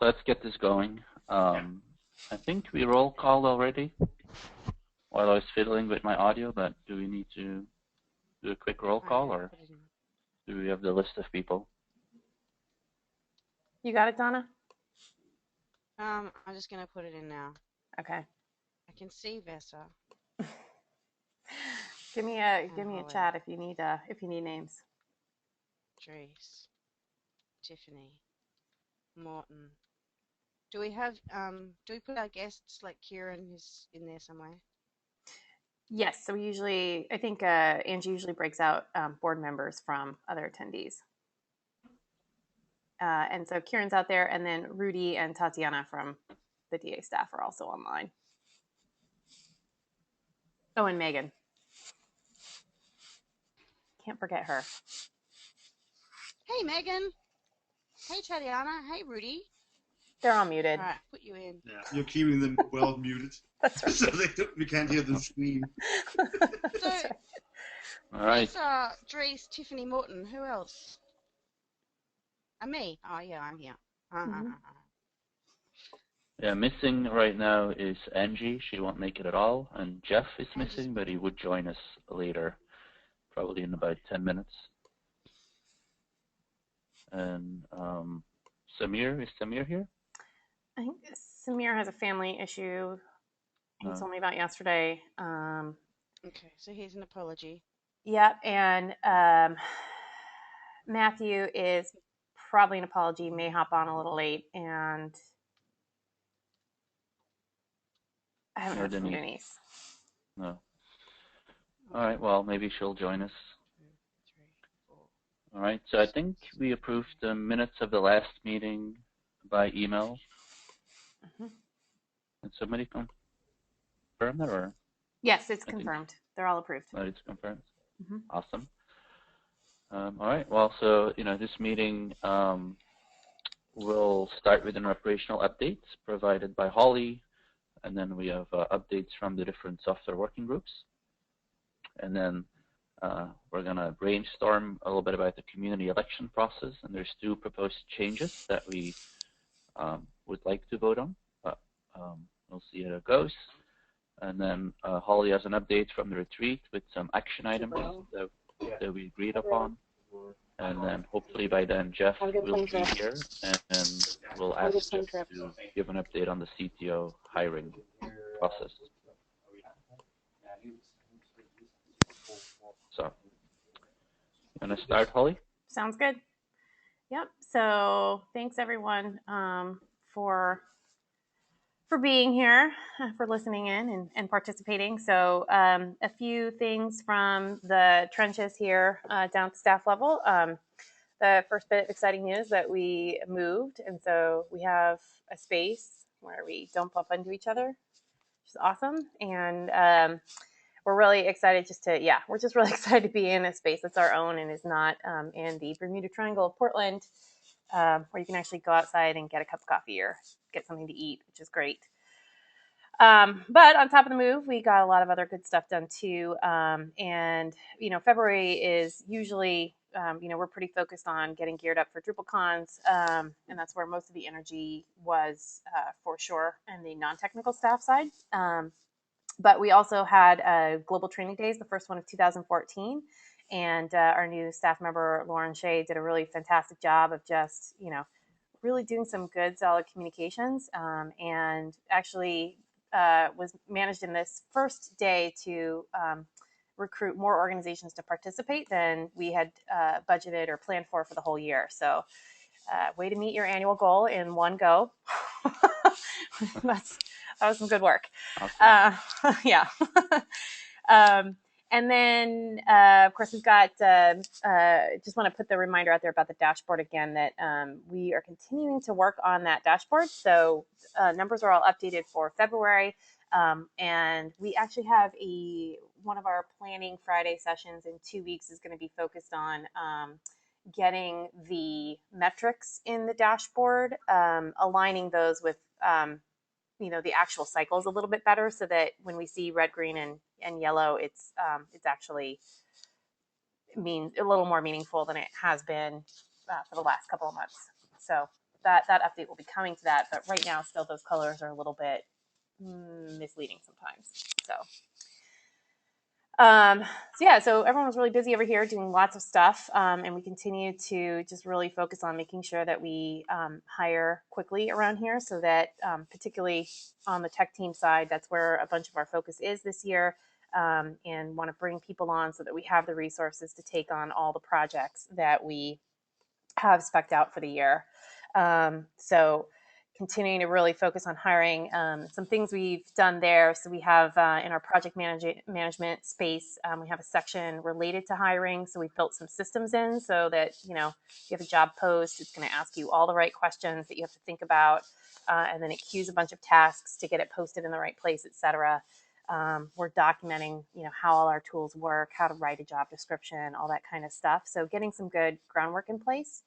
let's get this going. I think we roll called already while I was fiddling with my audio, but do we need to do a quick roll call, or do we have the list of people? You got it, Donna? I'm just gonna put it in now. Okay. I can see Vesa. Give me a chat if you need names. Trace, Tiffany, Morton. Do we have do we put our guests like Kieran who's in there somewhere? Yes, so we usually, I think Angie usually breaks out board members from other attendees. And so Kieran's out there, and then Rudy and Tatiana from the DA staff are also online. Oh, and Megan. Can't forget her. Hey, Megan. Hey, Tatiana. Hey, Rudy. They're all muted. All right, put you in. Yeah, you're keeping them well muted. That's right. So we can't hear them scream. So, right. All right. Dries, Tiffany, Morton. Who else? Me. Oh, yeah, I'm here. Yeah, missing right now is Angie. She won't make it at all. And Jeff is missing, but he would join us later, probably in about 10 minutes. And Samir, is Samir here? I think Samir has a family issue he told me about yesterday. Okay, so here's an apology. Yeah, and Matthew is probably an apology, may hop on a little late, and I haven't heard from Denise. No. All right, well, maybe she'll join us. All right, so I think we approved the minutes of the last meeting by email. Did somebody confirm that, or? Yes, it's confirmed. They're all approved. Oh, it's confirmed. Awesome. All right, well, so, this meeting will start with an operational update provided by Holly, and then we have updates from the different software working groups. And then we're going to brainstorm a little bit about the community election process, and there's 2 proposed changes that we would like to vote on, but we'll see how it goes. And then Holly has an update from the retreat with some action items that we agreed upon. And then hopefully by then Jeff will be here, and we'll ask Jeff to give an update on the CTO hiring process. So, you want to start, Holly? Sounds good. Yep. So thanks everyone for being here, for listening in and participating. So a few things from the trenches here down to staff level. The first bit of exciting news that we moved, and so we have a space where we don't bump into each other, which is awesome. And we're really excited we're just really excited to be in a space that's our own and is not in the Bermuda Triangle of Portland, where you can actually go outside and get a cup of coffee or get something to eat, which is great. But on top of the move, we got a lot of other good stuff done too. And, February is usually, we're pretty focused on getting geared up for DrupalCons. And that's where most of the energy was for sure, and the non-technical staff side. But we also had Global Training Days, the first one of 2014. And our new staff member, Lauren Shea, did a really fantastic job of just, really doing some good, solid communications. And actually was managed in this first day to recruit more organizations to participate than we had budgeted or planned for the whole year. So way to meet your annual goal in one go. That was some good work. Awesome. Yeah. And then, of course, we've got, just want to put the reminder out there about the dashboard again, that we are continuing to work on that dashboard. So numbers are all updated for February. And we actually have one of our planning Friday sessions in 2 weeks is going to be focused on getting the metrics in the dashboard, aligning those with the actual cycles a little bit better, so that when we see red, green, and yellow, it's actually a little more meaningful than it has been for the last couple of months. So that update will be coming to that. But right now, still those colors are a little bit misleading sometimes. So everyone was really busy over here doing lots of stuff, and we continue to just really focus on making sure that we hire quickly around here, so that particularly on the tech team side, that's where a bunch of our focus is this year, and want to bring people on so that we have the resources to take on all the projects that we have spec'd out for the year. So continuing to really focus on hiring. Some things we've done there. So we have in our project management space, we have a section related to hiring. So we've built some systems in so that, you know, if you have a job post, it's going to ask you all the right questions that you have to think about. And then it queues a bunch of tasks to get it posted in the right place, et cetera. We're documenting, you know, how all our tools work, how to write a job description, all that kind of stuff. So getting some good groundwork in place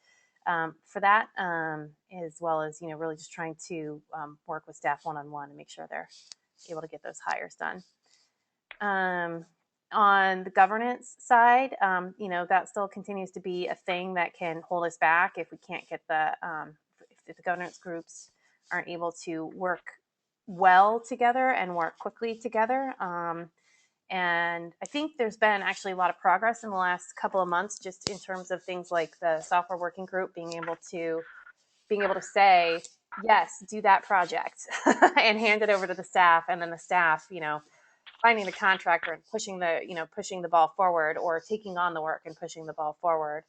for that, as well as, you know, really just trying to work with staff one-on-one and make sure they're able to get those hires done. On the governance side, you know, that still continues to be a thing that can hold us back if we can't get if the governance groups aren't able to work well together and work quickly together. And I think there's been actually a lot of progress in the last couple of months, just in terms of things like the software working group being able to say, yes, do that project and hand it over to the staff, and then the staff, you know, finding the contractor and pushing the ball forward, or taking on the work and pushing the ball forward,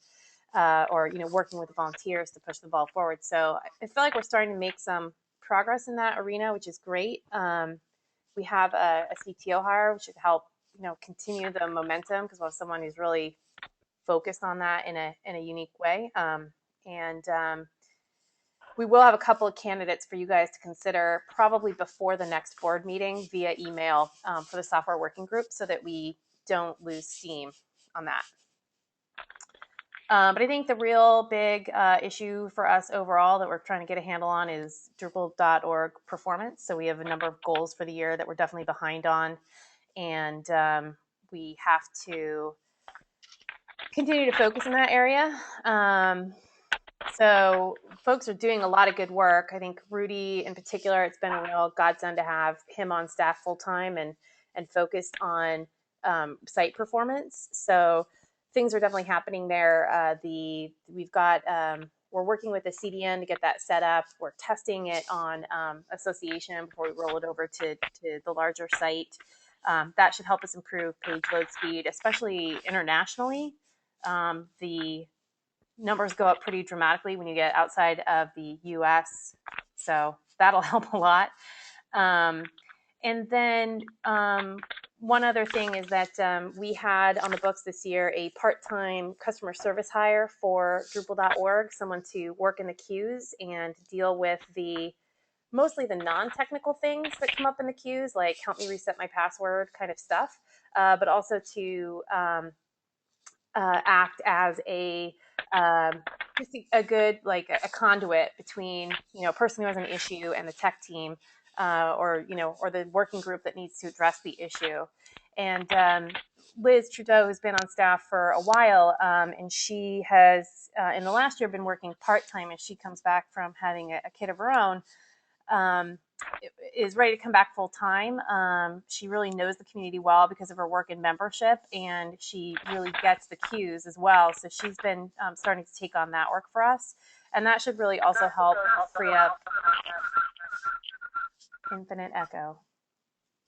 or, you know, working with the volunteers to push the ball forward. So I feel like we're starting to make some progress in that arena, which is great. We have a CTO hire, which should help, you know, continue the momentum, because we have someone who's really focused on that in a unique way. We will have a couple of candidates for you guys to consider probably before the next board meeting via email for the software working group, so that we don't lose steam on that. But I think the real big issue for us overall that we're trying to get a handle on is Drupal.org performance. So we have a number of goals for the year that we're definitely behind on, and we have to continue to focus in that area. So folks are doing a lot of good work. I think Rudy in particular, it's been a real godsend to have him on staff full time and focused on site performance. So things are definitely happening there. We're working with the CDN to get that set up. We're testing it on Association before we roll it over to the larger site. That should help us improve page load speed, especially internationally. The numbers go up pretty dramatically when you get outside of the US, so that'll help a lot. And then one other thing is that we had on the books this year a part-time customer service hire for Drupal.org, someone to work in the queues and deal with mostly the non-technical things that come up in the queues, like help me reset my password kind of stuff, but also to act as just a good, like a conduit between, you know, a person who has an issue and the tech team, or the working group that needs to address the issue. And Liz Trudeau, who's been on staff for a while, and she has in the last year been working part-time, as she comes back from having a kid of her own, is ready to come back full time. She really knows the community well because of her work in membership, and she really gets the queues as well. So she's been starting to take on that work for us, and that should really also help free up infinite echo.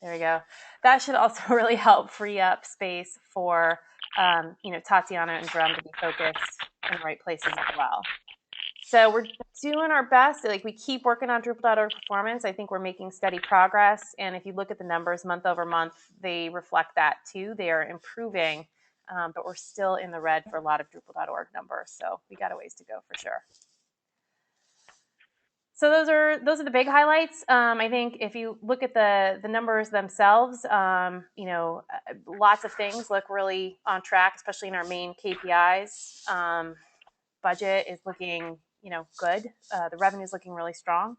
There we go. That should also really help free up space for Tatiana and Drum to be focused in the right places as well. So we're doing our best. Like, we keep working on Drupal.org performance. I think we're making steady progress. And if you look at the numbers month over month, they reflect that too. They are improving, but we're still in the red for a lot of Drupal.org numbers. So we got a ways to go for sure. So those are the big highlights. I think if you look at the numbers themselves, lots of things look really on track, especially in our main KPIs. Budget is looking, good. The revenue is looking really strong.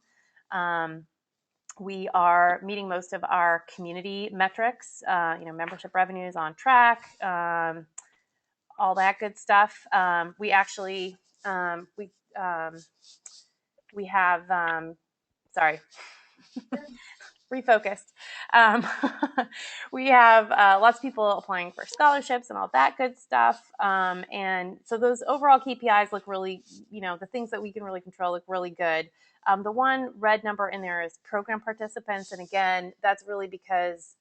We are meeting most of our community metrics. Membership revenue is on track. All that good stuff. We actually we have, sorry, refocused. Um, we have lots of people applying for scholarships and all that good stuff. And so those overall KPIs look really, the things that we can really control look really good. The one red number in there is program participants. And again, that's really because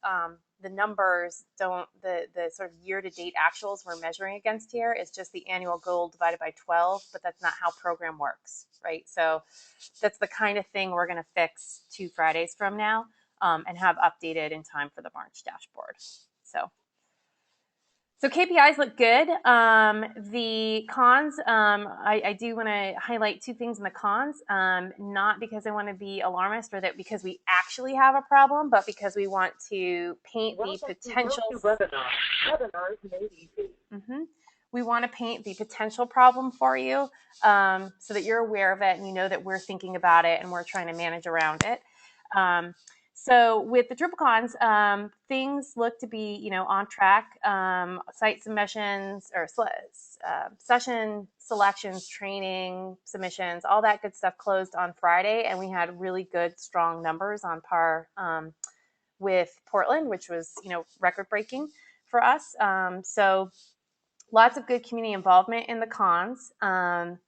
the numbers don't, the sort of year-to-date actuals we're measuring against here is just the annual goal divided by 12, but that's not how program works, right? So that's the kind of thing we're going to fix 2 Fridays from now and have updated in time for the March dashboard. So KPIs look good. The cons, I do want to highlight 2 things in the cons, not because I want to be alarmist or that because we actually have a problem, but because we want to paint the potential. We want to paint the potential problem for you so that you're aware of it and you know that we're thinking about it and we're trying to manage around it. So with the DrupalCons, things look to be, on track. Site submissions or session selections, training submissions, all that good stuff closed on Friday, and we had really good, strong numbers on par with Portland, which was, record breaking for us. So lots of good community involvement in the cons. And,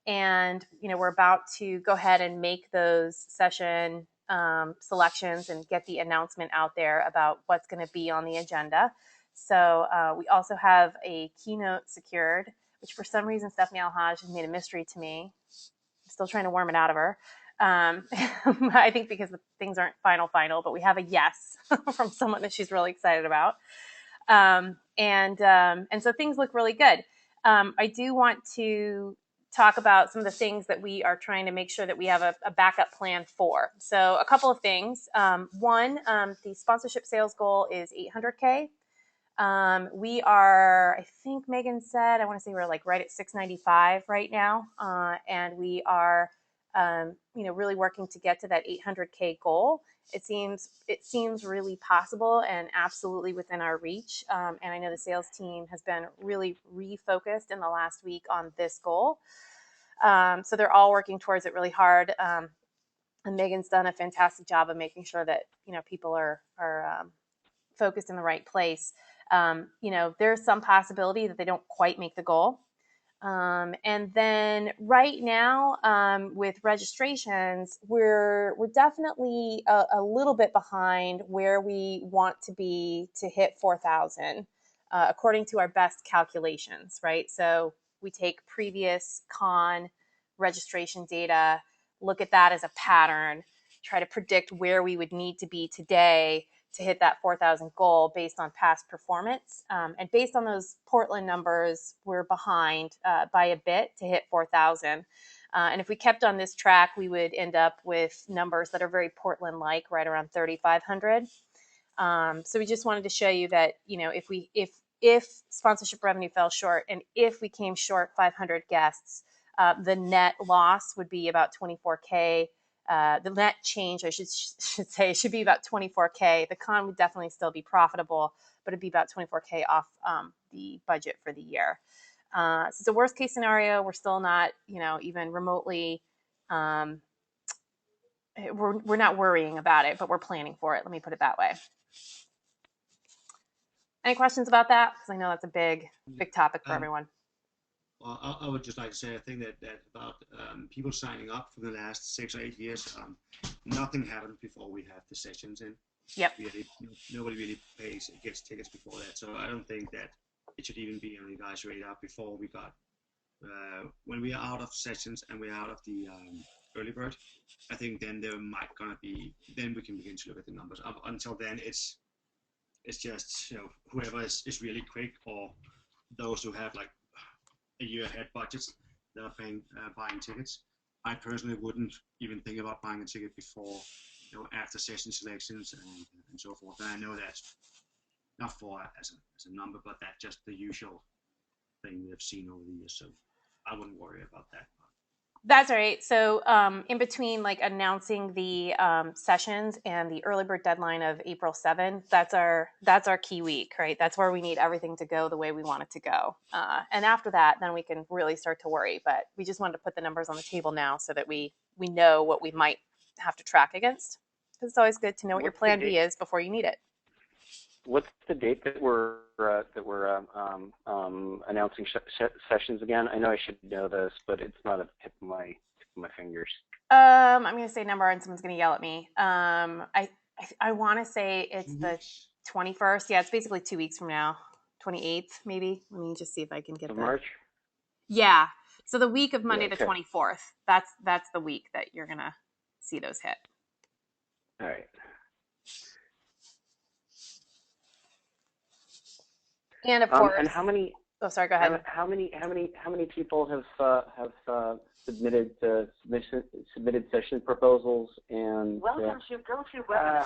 we're about to go ahead and make those session selections and get the announcement out there about what's going to be on the agenda. So we also have a keynote secured, which for some reason Stephanie Alhaj has made a mystery to me. I'm still trying to worm it out of her. I think because the things aren't final, but we have a yes from someone that she's really excited about. And so things look really good. I do want to talk about some of the things that we are trying to make sure that we have a backup plan for. So a couple of things. One, the sponsorship sales goal is 800K. We are, I think Megan said, I want to say we're like right at 695 right now. And we are, really working to get to that 800K goal. It seems really possible and absolutely within our reach. And I know the sales team has been really refocused in the last week on this goal. So they're all working towards it really hard. And Megan's done a fantastic job of making sure that, people are focused in the right place. There's some possibility that they don't quite make the goal. And then right now, with registrations, we're definitely a little bit behind where we want to be to hit 4,000, according to our best calculations, right? So we take previous con registration data, look at that as a pattern, try to predict where we would need to be today to hit that 4,000 goal based on past performance. And based on those Portland numbers, we're behind by a bit to hit 4,000. And if we kept on this track, we would end up with numbers that are very Portland-like, right around 3,500. So we just wanted to show you that, if sponsorship revenue fell short and if we came short 500 guests, the net loss would be about 24K. The net change, I should say, should be about 24K. The con would definitely still be profitable, but it'd be about 24K off the budget for the year. So it's a worst case scenario. We're still not, even remotely, we're not worrying about it, but we're planning for it. Let me put it that way. Any questions about that? Because I know that's a big topic for everyone. Well, I would just like to say, I think that about people signing up for the last 6 or 8 years, nothing happened before we had the sessions in. Yep. Nobody really gets tickets before that. So I don't think that it should even be on you guys' radar before we got, when we are out of sessions and we're out of the early bird, I think then there might gonna be, then we can begin to look at the numbers. Until then, it's just, whoever is really quick, or those who have like a year ahead budgets that are buying tickets. I personally wouldn't even think about buying a ticket before, after session selections and so forth. And I know that's not for as a number, but that's just the usual thing we have seen over the years. So I wouldn't worry about that. That's all right. So in between like announcing the sessions and the early bird deadline of April 7th, that's our key week, right? That's where we need everything to go the way we want it to go. And after that, then we can really start to worry. But we just wanted to put the numbers on the table now so that we we know what we might have to track against. It's always good to know what your What's plan the B is before you need it. What's the date that we're announcing sessions again? I know I should know this, but it's not at the tip of my fingers. I'm going to say number and someone's going to yell at me. I want to say it's the 21st. Yeah, it's basically 2 weeks from now. 28th, maybe. Let me just see if I can get Of the March? Yeah. So the week of Monday Yeah, the 24th. That's the week that you're going to see those hit. All right. And of course. And how many? Oh, sorry. Go ahead. How many people have submitted session proposals and? Welcome to GoToWebinar.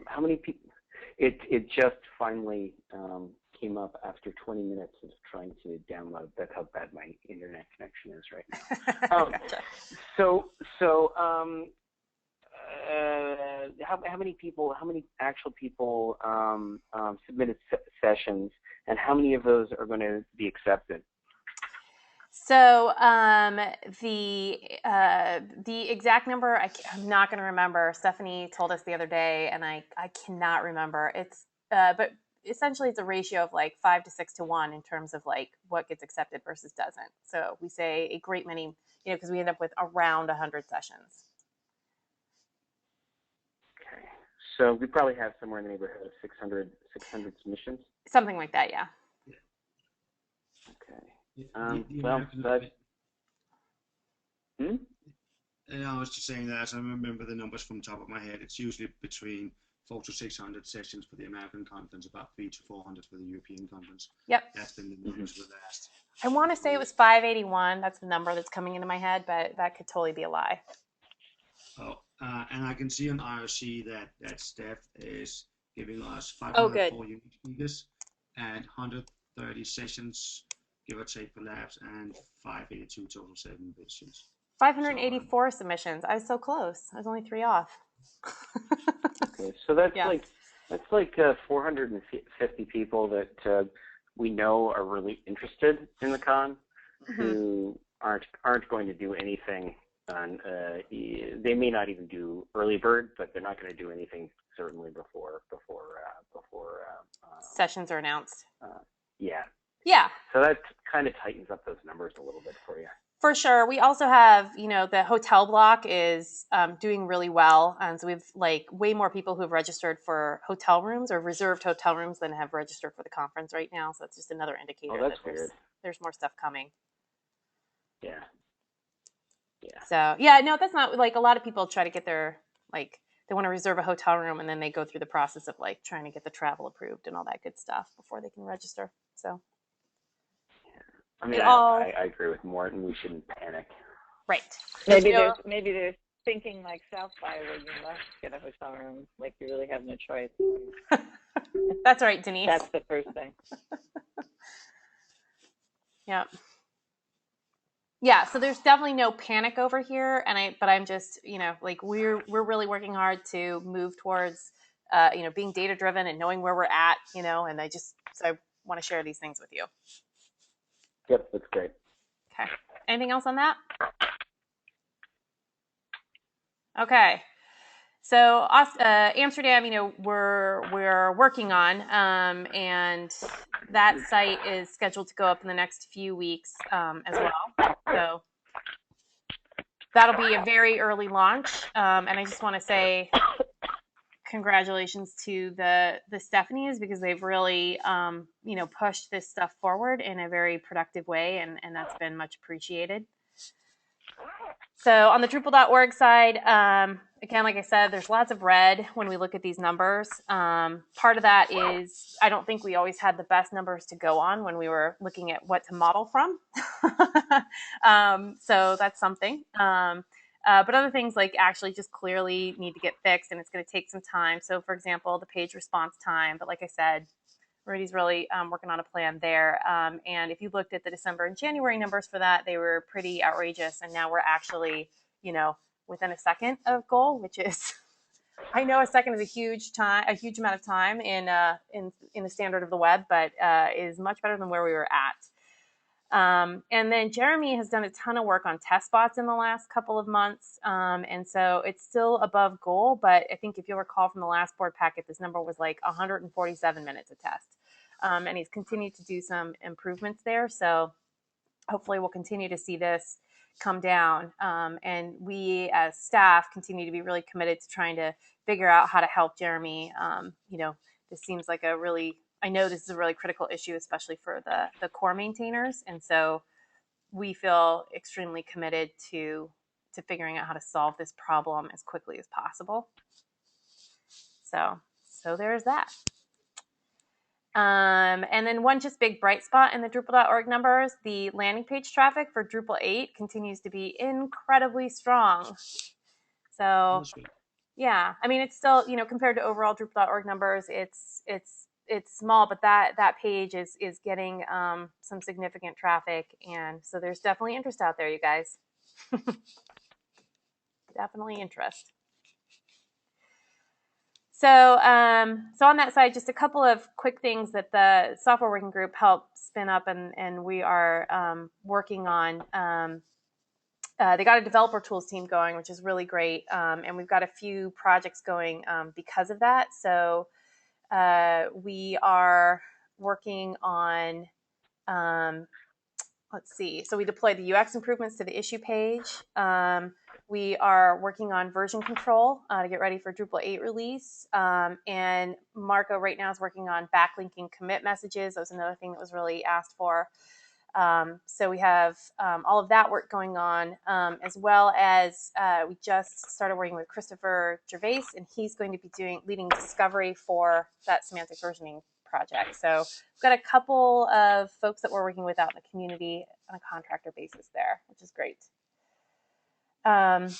How many people? It just finally came up after 20 minutes of trying to download. That's how bad my internet connection is right now. Gotcha. How many actual people submitted sessions, and how many of those are going to be accepted? So the exact number I'm not going to remember. Stephanie told us the other day, and I cannot remember. It's but essentially it's a ratio of like 5 to 6 to 1 in terms of like what gets accepted versus doesn't. So we say a great many, because we end up with around 100 sessions. Okay, so we probably have somewhere in the neighborhood of 600 submissions. Something like that, yeah. Okay. I was just saying that as I remember the numbers from the top of my head, it's usually between 400 to 600 sessions for the American conference, about 300 to 400 for the European conference. Yep. That's been the numbers for the last. I want to say it was 581. That's the number that's coming into my head, but that could totally be a lie. Oh, and I can see on IRC that Steph is giving us Oh, good. 504 unique speakers and 130 sessions, give or take, for labs, and 582 total submissions. 584 submissions. I was so close. I was only 3 off. Okay, so that's Yeah. like 450 people that we know are really interested in the con, who aren't going to do anything on. They may not even do early bird, but they're not going to do anything certainly before Sessions are announced. Yeah. Yeah. So that kind of tightens up those numbers a little bit for you. For sure. We also have, the hotel block is doing really well. And so we have like way more people who have registered for hotel rooms or reserved hotel rooms than have registered for the conference right now. So that's just another indicator Oh, that's that weird. there's more stuff coming. Yeah. Yeah. So yeah, no, that's not like a lot of people try to get their, like, they want to reserve a hotel room and then they go through the process of like trying to get the travel approved and all that good stuff before they can register. So. I mean, I agree with Morton. We shouldn't panic. Right. Maybe they're thinking like South by where you must get a hotel room, like you really have no choice. That's right, Denise. That's the first thing. Yeah. Yeah, so there's definitely no panic over here, but I'm just, like we're really working hard to move towards, being data driven and knowing where we're at, and I want to share these things with you. Yep, that's great. Okay. Anything else on that? Okay. So Amsterdam, we're working on, and that site is scheduled to go up in the next few weeks as well. So that'll be a very early launch, and I just want to say congratulations to the Stephanies because they've really pushed this stuff forward in a very productive way, and that's been much appreciated. So on the Drupal.org side, again, like I said, there's lots of red when we look at these numbers. Part of that is I don't think we always had the best numbers to go on when we were looking at what to model from. So that's something. But other things like actually just clearly need to get fixed and it's going to take some time. So for example, the page response time, but like I said, Rudy's really working on a plan there. And if you looked at the December and January numbers for that, they were pretty outrageous. And now we're actually, within a second of goal, which is, I know a second is a huge amount of time in the standard of the web, but is much better than where we were at. And then Jeremy has done a ton of work on testbots in the last couple of months. And so it's still above goal, but I think if you'll recall from the last board packet, this number was like 147 minutes of test. And he's continued to do some improvements there. So hopefully we'll continue to see this come down. And we as staff continue to be really committed to trying to figure out how to help Jeremy. This seems like I know this is a really critical issue, especially for the core maintainers. And so we feel extremely committed to figuring out how to solve this problem as quickly as possible. So there's that. And then one just big bright spot in the Drupal.org numbers, the landing page traffic for Drupal 8 continues to be incredibly strong. So yeah, I mean, it's still, compared to overall Drupal.org numbers, it's small, but that page is getting some significant traffic, and so there's definitely interest out there, you guys. Definitely interest. So on that side, just a couple of quick things that the software working group helped spin up, and we are working on. They got a developer tools team going, which is really great, and we've got a few projects going because of that. So we are working on, let's see, so we deployed the UX improvements to the issue page. We are working on version control to get ready for Drupal 8 release. And Marco right now is working on backlinking commit messages. That was another thing that was really asked for. So we have all of that work going on, as well as we just started working with Christopher Gervais, and he's going to be leading discovery for that semantic versioning project. So we've got a couple of folks that we're working with out in the community on a contractor basis there, which is great. And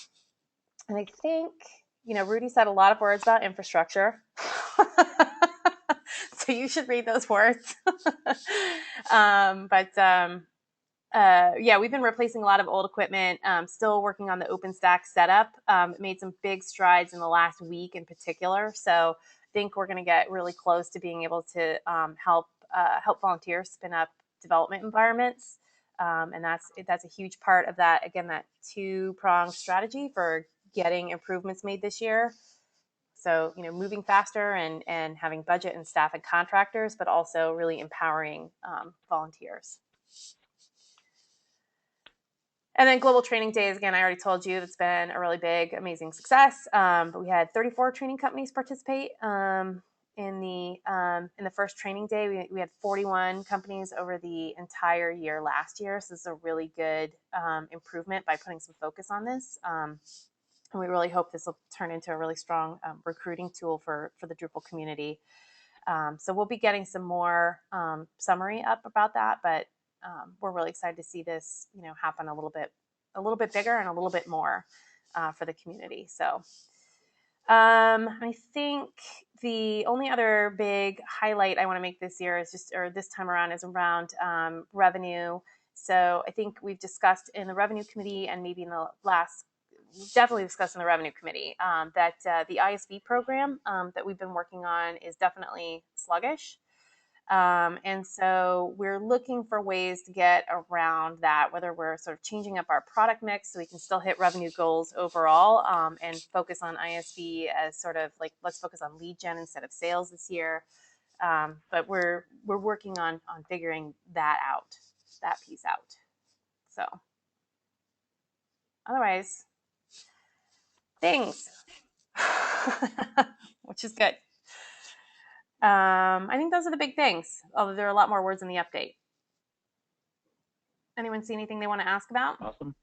I think, Rudy said a lot of words about infrastructure. So you should read those words. Yeah, we've been replacing a lot of old equipment, still working on the OpenStack setup. Made some big strides in the last week in particular. So I think we're going to get really close to being able to help volunteers spin up development environments. And that's a huge part of that, again, that two-pronged strategy for getting improvements made this year. So, moving faster and having budget and staff and contractors, but also really empowering volunteers. And then Global Training Days, again, I already told you that's been a really big, amazing success. But we had 34 training companies participate in the first training day. We had 41 companies over the entire year last year. So this is a really good improvement by putting some focus on this. And we really hope this will turn into a really strong recruiting tool for the Drupal community. So we'll be getting some more summary up about that, but we're really excited to see this, happen a little bit bigger and a little bit more for the community. So I think the only other big highlight I want to make this year is this time around is around revenue. So I think we've discussed in the revenue committee and maybe in the last, definitely discussed in the revenue committee that the ISV program that we've been working on is definitely sluggish. And so we're looking for ways to get around that, whether we're sort of changing up our product mix so we can still hit revenue goals overall and focus on ISV as sort of like, let's focus on lead gen instead of sales this year. But we're working on figuring that piece out. So otherwise, things, which is good. I think those are the big things, although there are a lot more words in the update. Anyone see anything they want to ask about? Awesome.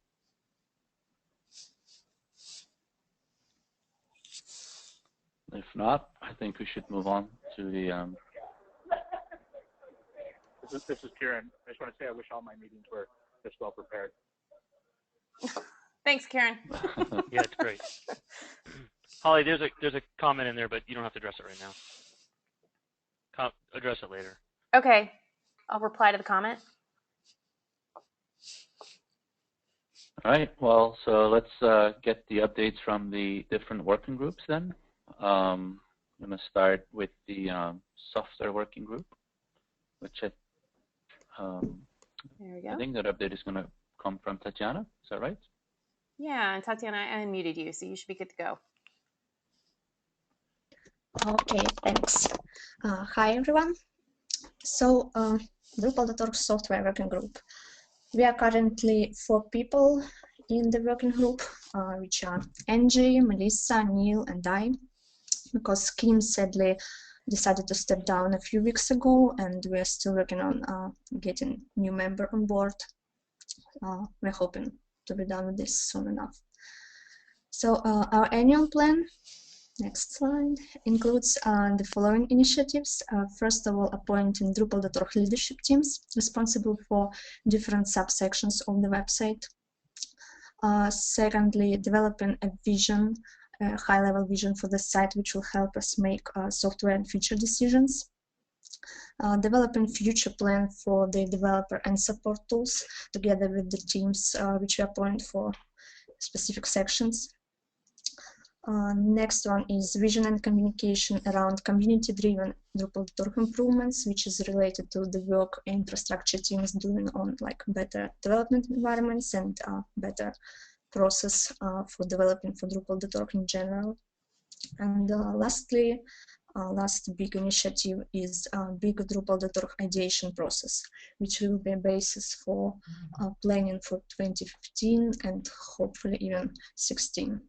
If not, I think we should move on to the... This is Kieran. I just want to say I wish all my meetings were this well prepared. Thanks, Kieran. Yeah, it's great. Holly, there's a comment in there, but you don't have to address it right now. Address it later. Okay, I'll reply to the comment. All right, well, so let's get the updates from the different working groups then. I'm going to start with the software working group, which There we go. I think that update is going to come from Tatiana. Is that right? Yeah, and Tatiana, I unmuted you, so you should be good to go. Okay, thanks. Hi, everyone. So, Drupal.org software working group. We are currently 4 people in the working group, which are Angie, Melissa, Neil, and I, because Kim sadly decided to step down a few weeks ago, and we're still working on getting new member on board. We're hoping to be done with this soon enough. So our annual plan, next slide, includes the following initiatives. First of all, appointing Drupal.org leadership teams responsible for different subsections of the website. Secondly, developing a vision, a high-level vision for the site, which will help us make software and feature decisions. Developing future plan for the developer and support tools together with the teams which we appoint for specific sections. Next one is vision and communication around community-driven Drupal.org improvements, which is related to the work infrastructure teams doing on like better development environments and better process for developing for Drupal.org in general. And lastly, last big initiative is big Drupal.org ideation process, which will be a basis for planning for 2015 and hopefully even 16.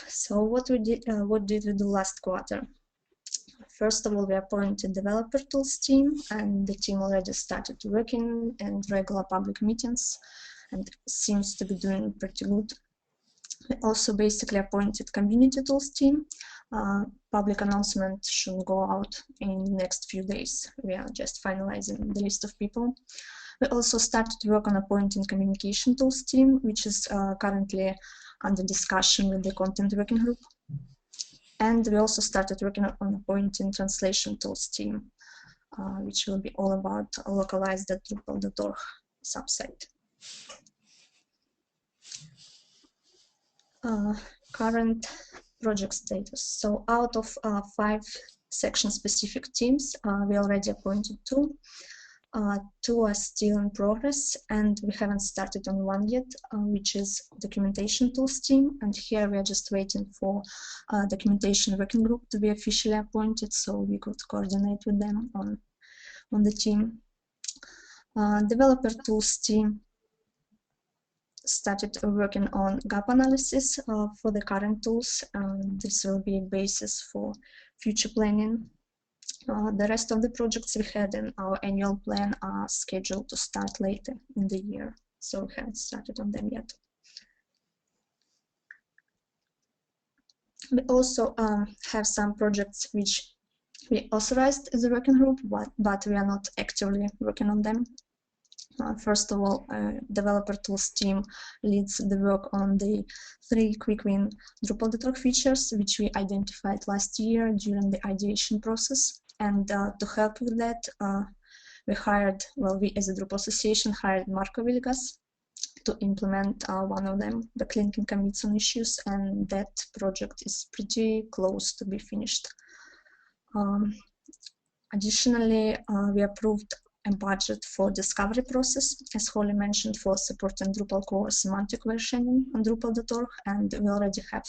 So what did we do last quarter? First of all, we appointed developer tools team, and the team already started working and regular public meetings, and seems to be doing pretty good. We also basically appointed community tools team. Public announcement should go out in the next few days. We are just finalizing the list of people. We also started to work on appointing communication tools team, which is currently under discussion with the content working group. And we also started working on appointing translation tools team, which will be all about localized Drupal.org subsite. Current project status. So out of 5 section-specific teams, we already appointed 2. 2 are still in progress, and we haven't started on one yet, which is documentation tools team. And here we are just waiting for documentation working group to be officially appointed, so we could coordinate with them on the team. Developer tools team started working on gap analysis for the current tools. This will be a basis for future planning. The rest of the projects we had in our annual plan are scheduled to start later in the year, so we haven't started on them yet. We also have some projects which we authorized as a working group, but we are not actively working on them. First of all, developer tools team leads the work on the 3 quick win Drupal.org features, which we identified last year during the ideation process. And to help with that, we as a Drupal Association hired Marco Vilgas to implement one of them, the linking commits on issues, and that project is pretty close to be finished. Additionally, we approved a budget for discovery process, as Holly mentioned, for supporting Drupal core semantic versioning on Drupal.org, and we already have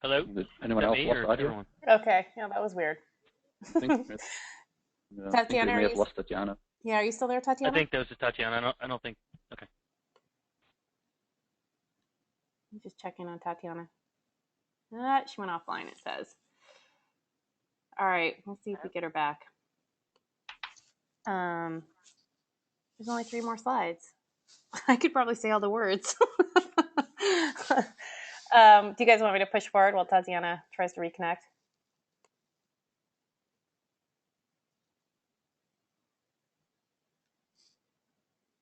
Hello? Did anyone else lost audio? Everyone? Okay, yeah, that was weird. I think Tatiana, we may have lost Tatiana. Yeah, are you still there, Tatiana? I think that was just Tatiana. I don't think. Okay. I'm just checking on Tatiana. She went offline, it says. All right, let's see if we get her back. There's only 3 more slides. I could probably say all the words. Do you guys want me to push forward while Tatiana tries to reconnect?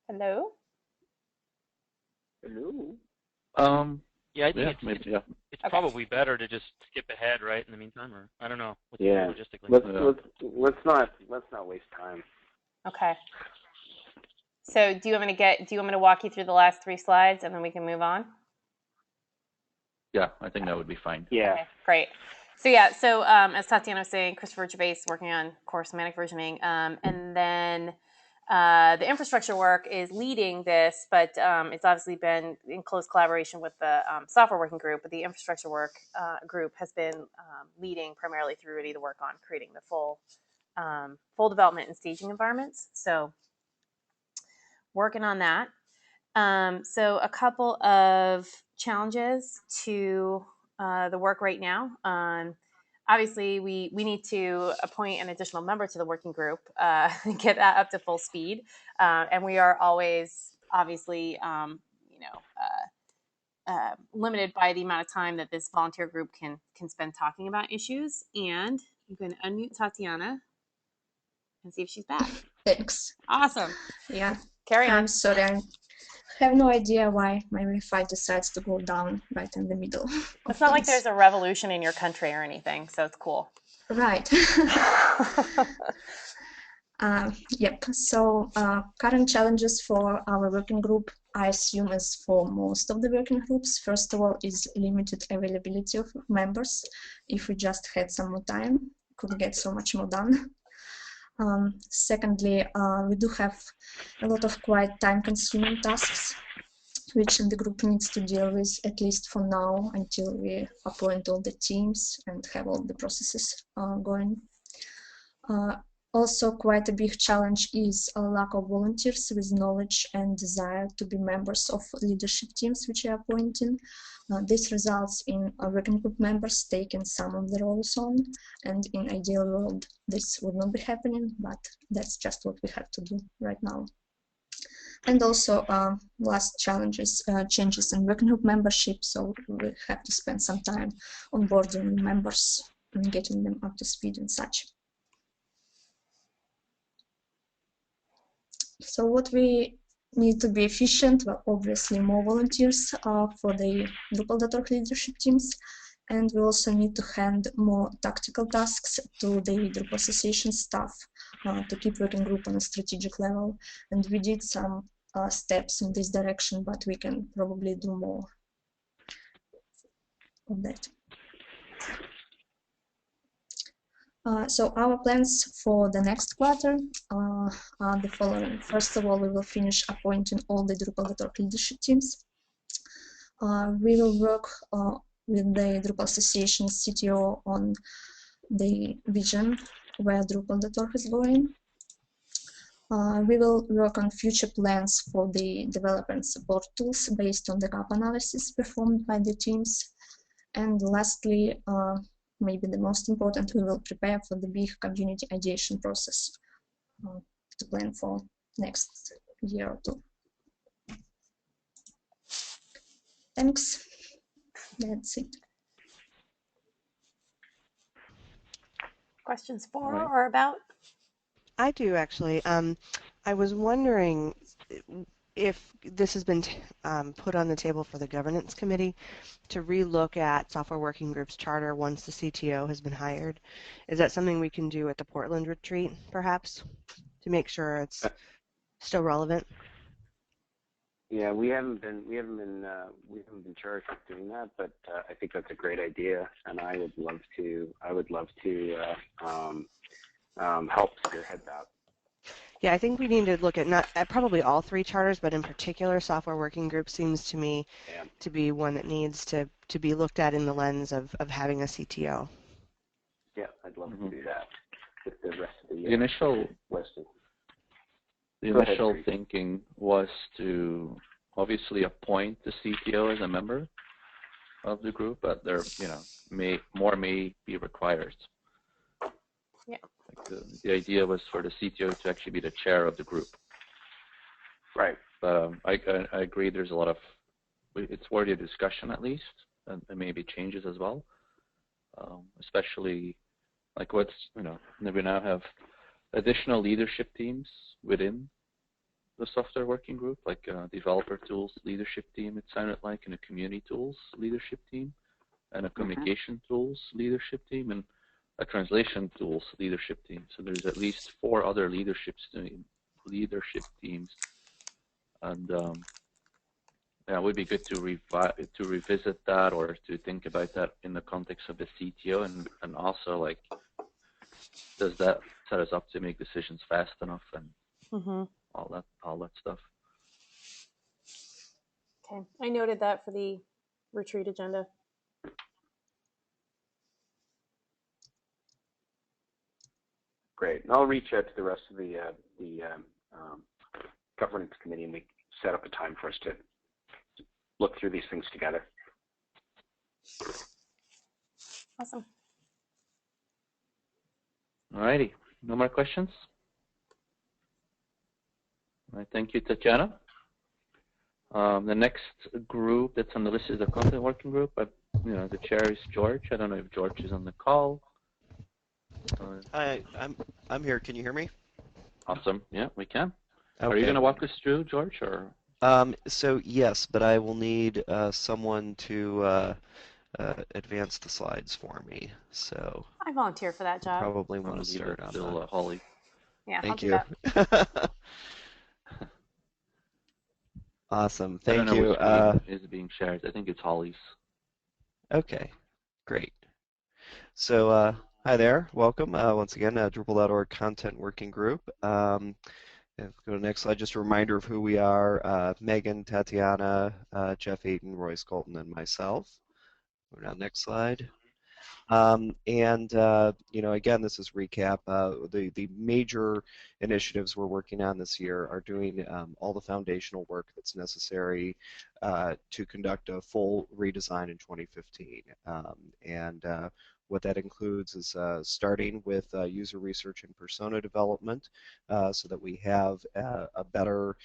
Hello? Hello. Yeah, I think it's Okay. probably better to just skip ahead, right, in the meantime, or I don't know. What's Yeah. logistically? Let's not waste time. Okay. So do you want me to walk you through the last 3 slides and then we can move on? Yeah, I think that would be fine. Yeah. Okay, great. So yeah, as Tatiana was saying, Christopher Gervais is working on core semantic versioning, and then the infrastructure work is leading this, but it's obviously been in close collaboration with the software working group. But the infrastructure work group has been leading primarily through Rudy the work on creating the full development and staging environments. So working on that. So a couple of challenges to the work right now. Obviously, we need to appoint an additional member to the working group and get that up to full speed. And we are always, obviously, limited by the amount of time that this volunteer group can spend talking about issues. And you can unmute Tatiana and see if she's back. Thanks. Awesome. Yeah. Carry on. I'm sorry. I have no idea why my Wi-Fi decides to go down right in the middle. It's not like there's a revolution in your country or anything, so it's cool. Right. Yep. So current challenges for our working group, I assume as for most of the working groups, first of all, is limited availability of members. If we just had some more time, could get so much more done. Secondly, we do have a lot of quite time-consuming tasks, which the group needs to deal with, at least for now, until we appoint all the teams and have all the processes going. Also, quite a big challenge is a lack of volunteers with knowledge and desire to be members of leadership teams which we are appointing. This results in working group members taking some of the roles on, and in ideal world this would not be happening, but that's just what we have to do right now. And also last challenges, changes in working group membership, so we have to spend some time onboarding members and getting them up to speed and such. So what we need to be efficient, well, obviously more volunteers for the Drupal.org leadership teams, and we also need to hand more tactical tasks to the Drupal Association staff to keep working group on a strategic level. And we did some steps in this direction, but we can probably do more of that. So our plans for the next quarter are the following. First of all, we will finish appointing all the Drupal.org leadership teams. We will work with the Drupal Association CTO on the vision where Drupal.org is going. We will work on future plans for the developer and support tools based on the gap analysis performed by the teams. And lastly, maybe the most important, we will prepare for the big community ideation process to plan for next year or two. Thanks. That's it. Questions for or about? I do actually. I was wondering if this has been put on the table for the governance committee to relook at software working group's charter once the CTO has been hired. Is that something we can do at the Portland retreat, perhaps, to make sure it's still relevant? Yeah, we haven't been charged with doing that, but I think that's a great idea, and I would love to help spearhead that. Yeah, I think we need to look at probably all 3 charters, but in particular, software working group seems to me to be one that needs to be looked at in the lens of having a CTO. Yeah, I'd love to do that with the rest of the year. The initial thinking was to obviously appoint the CTO as a member of the group, but there, more may be required. Yeah. The idea was for the CTO to actually be the chair of the group. Right. But I agree. There's a lot of, it's worthy of discussion at least, and maybe changes as well. Especially like we now have additional leadership teams within the software working group, like developer tools leadership team, it sounded like, and a community tools leadership team, and a communication tools leadership team, and a translation tools leadership team. So there's at least 4 other leadership teams, and yeah, it would be good to revisit that, or to think about that in the context of the CTO, and also, like, does that set us up to make decisions fast enough, and all that stuff. Okay, I noted that for the retreat agenda. Great. And I'll reach out to the rest of the governance committee, and we set up a time for us to look through these things together. Awesome. All righty. No more questions? All right, thank you, Tatiana. The next group that's on the list is the content working group. The chair is George. I don't know if George is on the call. I'm here. Can you hear me? Awesome. Yeah, we can. Okay. Are you going to walk us through, George, or? So yes, but I will need someone to advance the slides for me. So I volunteer for that job. Probably want to start on that. Holly. Yeah, Thank I'll you. do that. Awesome. I don't Thank know you. which screen is being shared. I think it's Holly's. Okay, great. So hi there. Welcome once again, Drupal.org Content Working Group. Go to the next slide. Just a reminder of who we are. Megan, Tatiana, Jeff Ayton, Royce Colton, and myself. Go down next slide. Again, this is recap. The major initiatives we're working on this year are doing all the foundational work that's necessary to conduct a full redesign in 2015. What that includes is starting with user research and persona development so that we have a better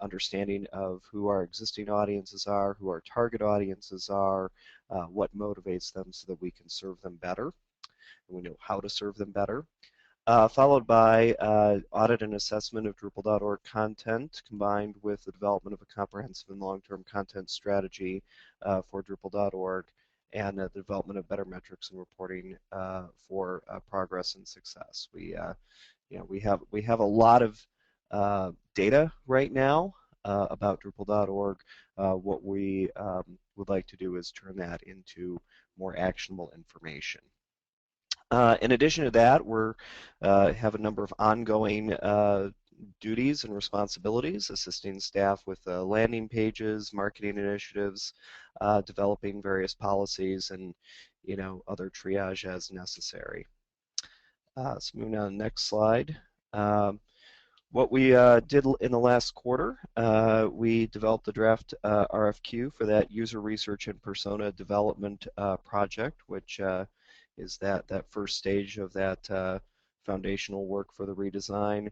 understanding of who our existing audiences are, who our target audiences are, what motivates them so that we can serve them better, and we know how to serve them better. Followed by audit and assessment of Drupal.org content, combined with the development of a comprehensive and long-term content strategy for Drupal.org, and the development of better metrics and reporting for progress and success. We have a lot of data right now about Drupal.org. What we would like to do is turn that into more actionable information. In addition to that, we have a number of ongoing duties and responsibilities, assisting staff with landing pages, marketing initiatives, developing various policies, and other triage as necessary. So moving on to the next slide. What we did in the last quarter, we developed a draft RFQ for that user research and persona development project, which is that first stage of that foundational work for the redesign.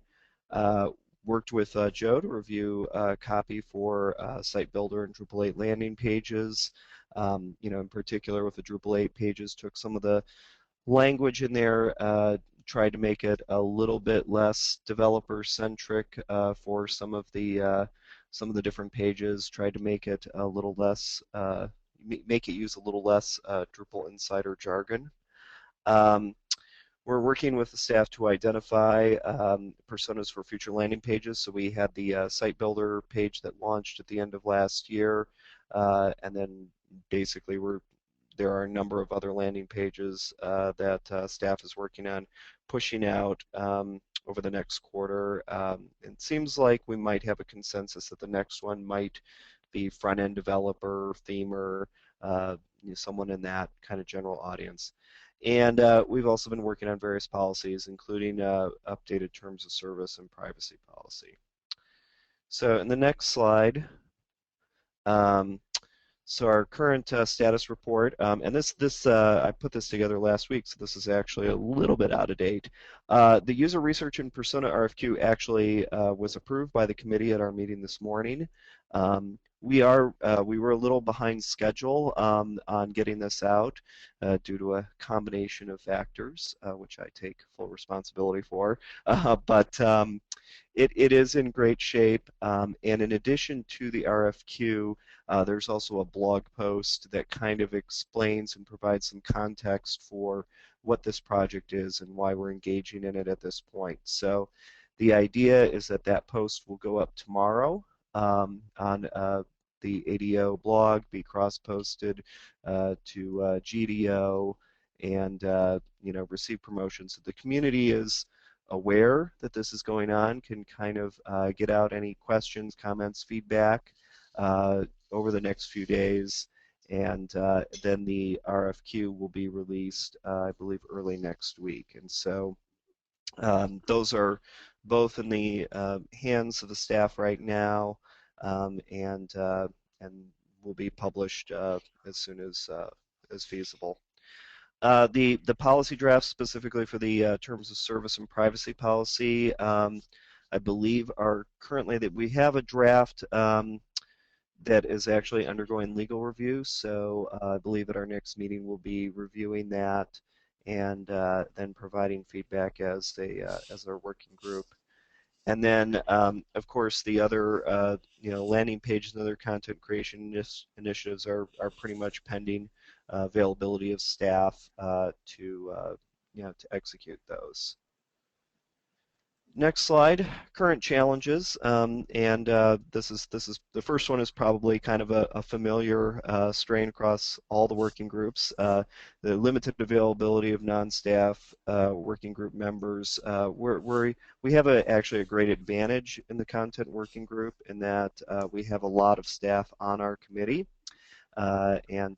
Worked with Joe to review a copy for Site Builder and Drupal 8 landing pages. In particular with the Drupal 8 pages, took some of the language in there, tried to make it a little bit less developer-centric for some of the different pages. Tried to make it a little less, make it use a little less Drupal insider jargon. We're working with the staff to identify personas for future landing pages. So we had the Site Builder page that launched at the end of last year, and then basically there are a number of other landing pages that staff is working on pushing out over the next quarter. It seems like we might have a consensus that the next one might be front-end developer, themer, someone in that kind of general audience. And we've also been working on various policies, including updated terms of service and privacy policy. So in the next slide, so our current status report, and this I put this together last week, so this is actually a little bit out of date. The user research and persona RFQ actually was approved by the committee at our meeting this morning. we were a little behind schedule on getting this out due to a combination of factors, which I take full responsibility for. But it is in great shape, and in addition to the RFQ, there's also a blog post that kind of explains and provides some context for what this project is and why we're engaging in it at this point. So the idea is that that post will go up tomorrow on the ADO blog, be cross-posted to GDO, and receive promotions. So the community is aware that this is going on, can kind of get out any questions, comments, feedback over the next few days, and then the RFQ will be released, I believe, early next week. And so those are both in the hands of the staff right now, and will be published as soon as feasible. The policy draft specifically for the terms of service and privacy policy, I believe are currently that we have a draft that is actually undergoing legal review. So I believe at our next meeting we'll be reviewing that and then providing feedback as our working group. And then, of course, the other landing pages and other content creation initiatives are pretty much pending availability of staff to execute those. Next slide, current challenges, and this is the first one is probably kind of a familiar strain across all the working groups. The limited availability of non-staff working group members. We have actually a great advantage in the content working group in that we have a lot of staff on our committee. And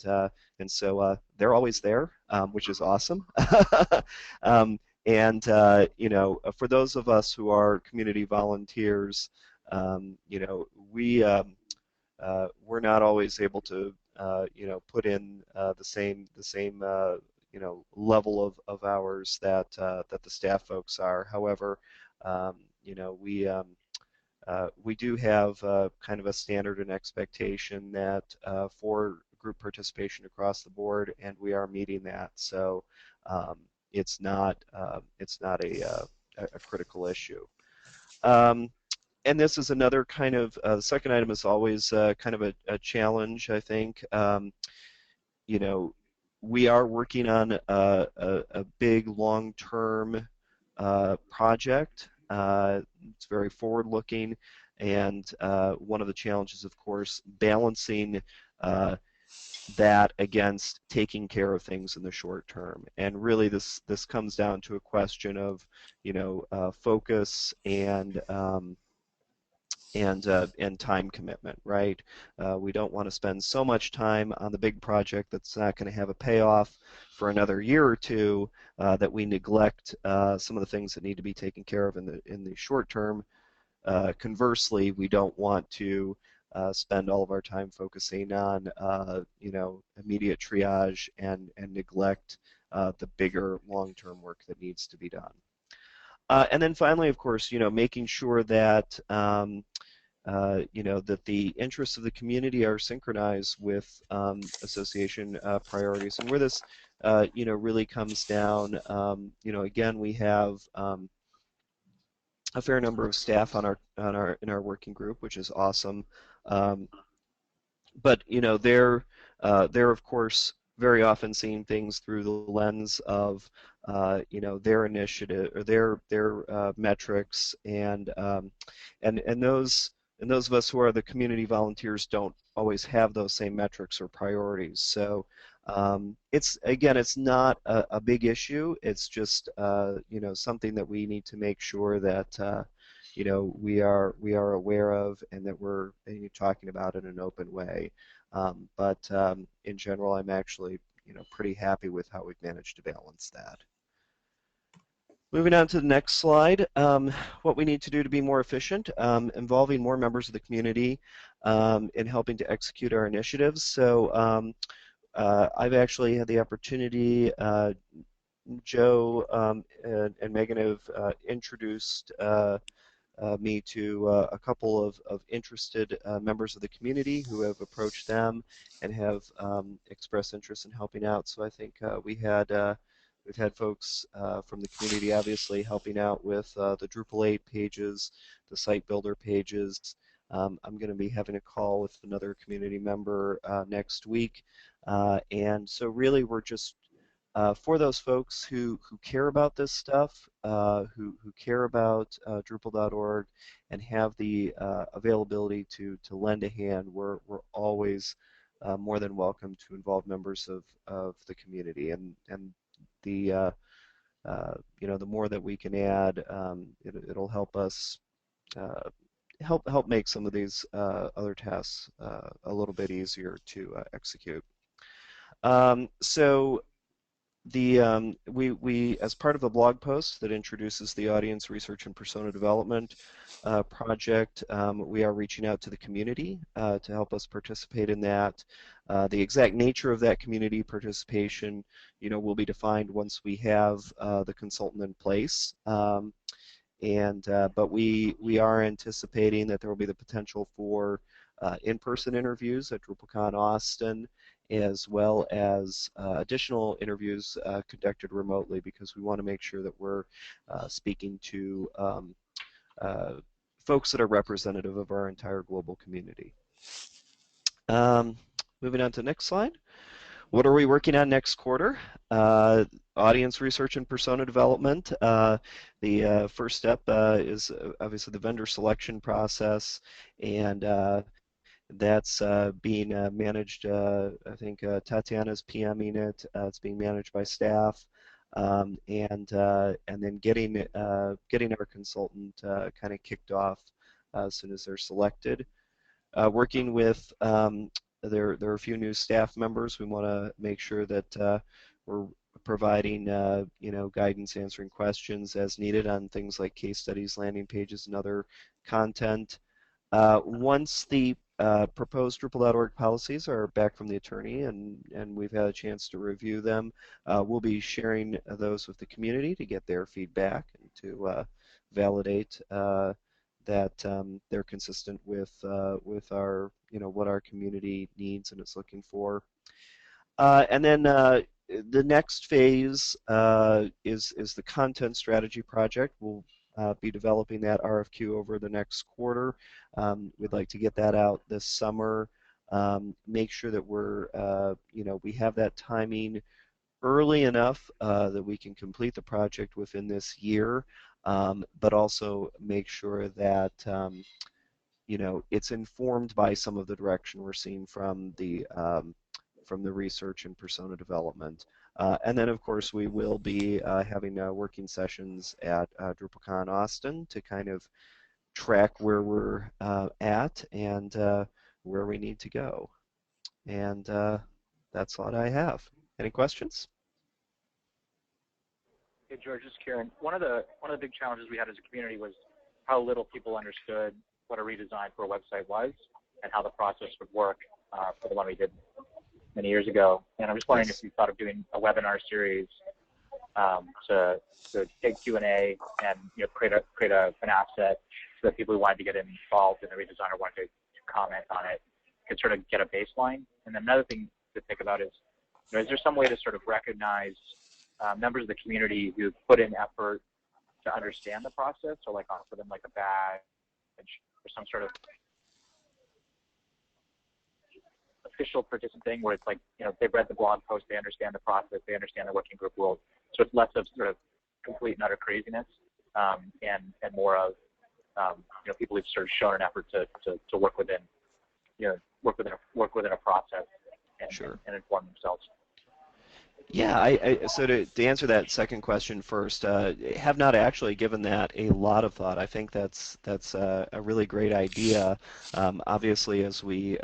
so they're always there, which is awesome. And for those of us who are community volunteers, we're not always able to put in the same level of hours that the staff folks are. However, we do have kind of a standard and expectation that for group participation across the board, and we are meeting that. So it's not a critical issue. And this is another kind of the second item is always kind of a challenge, I think. We are working on a big long-term project. It's very forward-looking, and one of the challenges, of course, balancing that against taking care of things in the short term. And really, this comes down to a question of focus and time commitment, right? We don't want to spend so much time on the big project that's not going to have a payoff for another year or two that we neglect some of the things that need to be taken care of in the short term. Conversely, we don't want to spend all of our time focusing on immediate triage and neglect the bigger long-term work that needs to be done. And then finally, of course, making sure that that the interests of the community are synchronized with association priorities. And where this really comes down, again, we have a fair number of staff in our working group, which is awesome. But they're of course very often seeing things through the lens of their initiative or their metrics, and those of us who are the community volunteers don't always have those same metrics or priorities. So it's not a big issue. It's just something that we need to make sure that we are aware of and that we're talking about in an open way. But in general, I'm actually pretty happy with how we've managed to balance that. Moving on to the next slide, what we need to do to be more efficient, involving more members of the community in helping to execute our initiatives. So I've actually had the opportunity, Joe and Megan have introduced me to a couple of interested members of the community who have approached them and have expressed interest in helping out. So I think we've had folks from the community obviously helping out with the Drupal 8 pages, the site builder pages. I'm going to be having a call with another community member next week, and so really we're just for those folks who care about this stuff, who care about Drupal.org and have the availability to lend a hand, we're always more than welcome to involve members of the community, and the the more that we can add, it'll help us help make some of these other tasks a little bit easier to execute. So we as part of a blog post that introduces the audience research and persona development project, we are reaching out to the community to help us participate in that. The exact nature of that community participation, will be defined once we have the consultant in place. But we are anticipating that there will be the potential for in-person interviews at DrupalCon Austin, as well as additional interviews conducted remotely, because we want to make sure that we're speaking to folks that are representative of our entire global community. Moving on to the next slide. What are we working on next quarter? Audience research and persona development. The first step is obviously the vendor selection process, and that's being managed. I think Tatiana's PMing it. It's being managed by staff, and then getting our consultant kind of kicked off as soon as they're selected. Working with there are a few new staff members. We want to make sure that we're providing guidance, answering questions as needed on things like case studies, landing pages, and other content. Once the proposed Drupal.org policies are back from the attorney and we've had a chance to review them, we'll be sharing those with the community to get their feedback and to validate that they're consistent with our what our community needs and is looking for. And then the next phase is the content strategy project. We'll be developing that RFQ over the next quarter. We'd like to get that out this summer. Make sure that we're we have that timing early enough that we can complete the project within this year, but also make sure that it's informed by some of the direction we're seeing from the research and persona development. And then, of course, we will be having working sessions at DrupalCon Austin to kind of track where we're at and where we need to go. And that's all I have. Any questions? Hey, George, this is Kieran. One of the big challenges we had as a community was how little people understood what a redesign for a website was and how the process would work for the one we did many years ago. And I'm just wondering if you thought of doing a webinar series to take Q&A and create an asset so that people who wanted to get involved in the redesign or wanted to comment on it could sort of get a baseline. And then another thing to think about is there some way to sort of recognize members of the community who put in effort to understand the process, or like offer them like a badge or some sort of official participant thing where it's like, they've read the blog post, they understand the process, they understand the working group rules. So it's less of sort of complete and utter craziness and more of people who've sort of shown an effort to work within work within a process and inform themselves. Yeah, so to answer that second question first, have not actually given that a lot of thought. I think that's a really great idea. Obviously, as we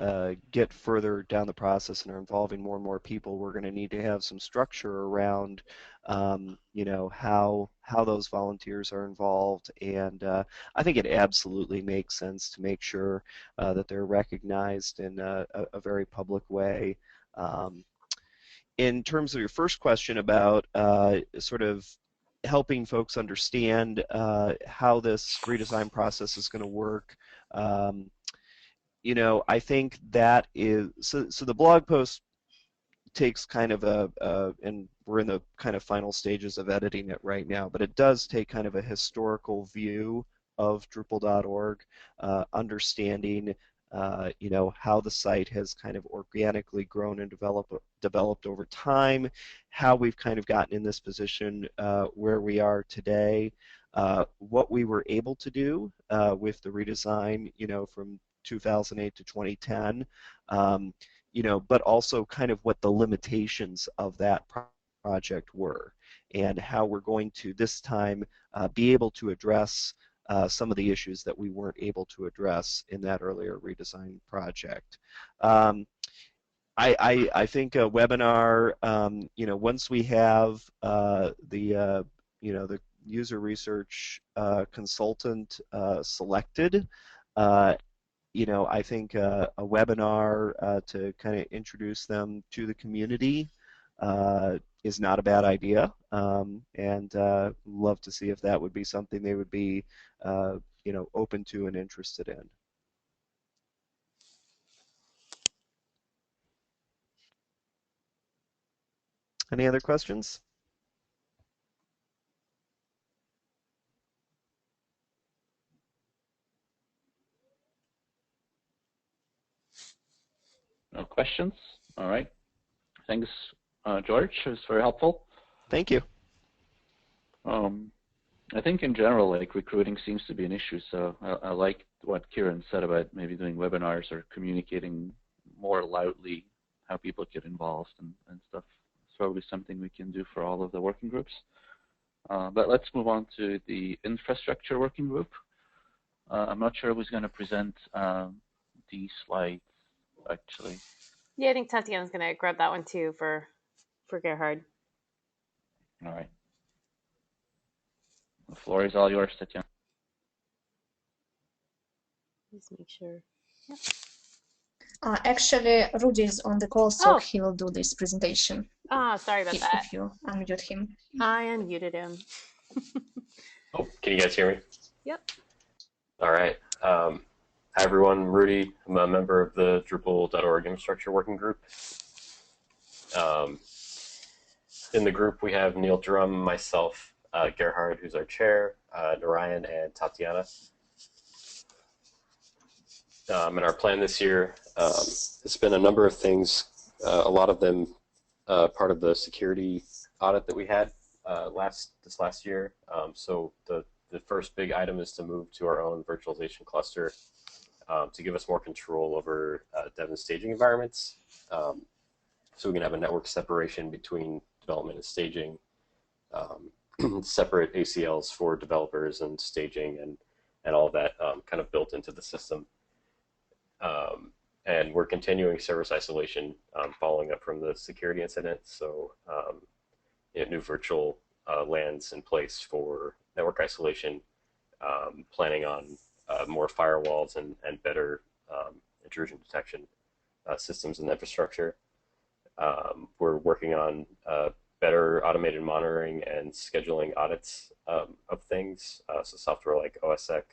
get further down the process and are involving more and more people, we're going to need to have some structure around, how those volunteers are involved, and I think it absolutely makes sense to make sure that they're recognized in a very public way. In terms of your first question about sort of helping folks understand how this redesign process is going to work. You know, I think that is, so the blog post takes kind of and we're in the kind of final stages of editing it right now, but it does take kind of a historical view of Drupal.org, understanding you know, how the site has kind of organically grown and developed over time, how we've kind of gotten in this position where we are today, what we were able to do with the redesign, you know, from 2008 to 2010, you know, but also kind of what the limitations of that project were, and how we're going to this time be able to address some of the issues that we weren't able to address in that earlier redesign project. I think a webinar, you know, once we have you know, the user research consultant selected, you know, I think a webinar to kind of introduce them to the community is not a bad idea, and love to see if that would be something they would be, you know, open to and interested in. Any other questions? No questions? All right. Thanks, George. It was very helpful. Thank you. I think in general, like, recruiting seems to be an issue, so I like what Kieran said about maybe doing webinars or communicating more loudly how people get involved and stuff. It's probably something we can do for all of the working groups. But let's move on to the infrastructure working group. I'm not sure who's going to present these slides, actually. Yeah, I think Tatiana's going to grab that one too for Gerhard. All right. The floor is all yours, Tatiana. Just make sure. Yep. Actually, Rudy is on the call, so he will do this presentation. Sorry about that. If you unmute him. I unmuted him. Oh, can you guys hear me? Yep. All right. Hi, everyone. I'm Rudy. I'm a member of the Drupal.org infrastructure working group. In the group, we have Neil Drum, myself, Gerhard, who's our chair, Narayan, and Tatiana. And our plan this year has been a number of things, a lot of them part of the security audit that we had this last year. So the first big item is to move to our own virtualization cluster to give us more control over dev and staging environments. So we can have a network separation between development and staging, separate ACLs for developers and staging and all of that kind of built into the system. And we're continuing service isolation following up from the security incident. So you know, new virtual LANs in place for network isolation, planning on more firewalls and better intrusion detection systems and infrastructure. We're working on better automated monitoring and scheduling audits of things, so software like OSSEC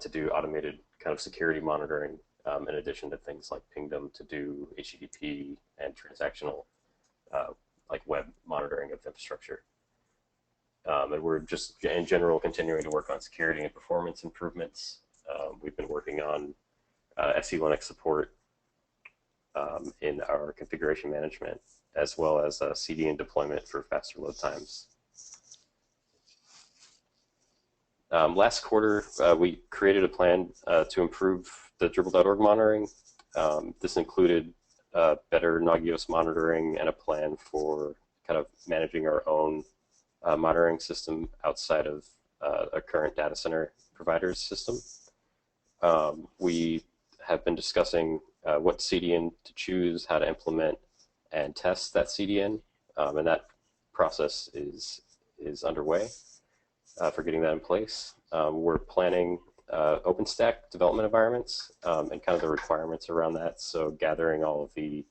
to do automated kind of security monitoring, in addition to things like Pingdom to do HTTP and transactional like web monitoring of infrastructure. And we're just in general continuing to work on security and performance improvements. We've been working on SE Linux support in our configuration management, as well as CDN deployment for faster load times. Last quarter, we created a plan to improve the Drupal.org monitoring. This included better Nagios monitoring and a plan for kind of managing our own monitoring system outside of a current data center provider's system. We have been discussing what CDN to choose, how to implement and test that CDN, and that process is underway for getting that in place. We're planning OpenStack development environments and kind of the requirements around that. So gathering all of the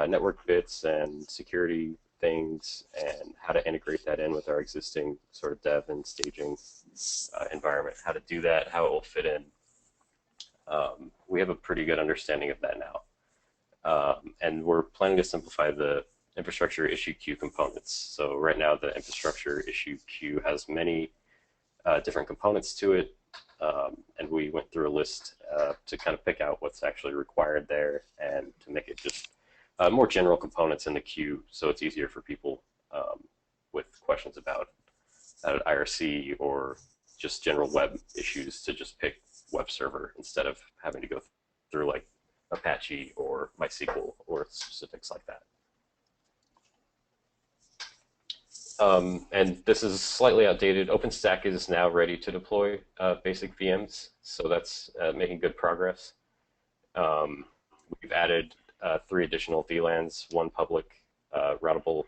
network bits and security things and how to integrate that in with our existing sort of dev and staging environment, how to do that, how it will fit in. We have a pretty good understanding of that now. And we're planning to simplify the infrastructure issue queue components. So right now the infrastructure issue queue has many different components to it, and we went through a list to kind of pick out what's actually required there and to make it just more general components in the queue so it's easier for people with questions about IRC or just general web issues to just pick web server instead of having to go through like Apache or MySQL or specifics like that. And this is slightly outdated. OpenStack is now ready to deploy basic VMs, so that's making good progress. We've added 3 additional VLANs, 1 public routable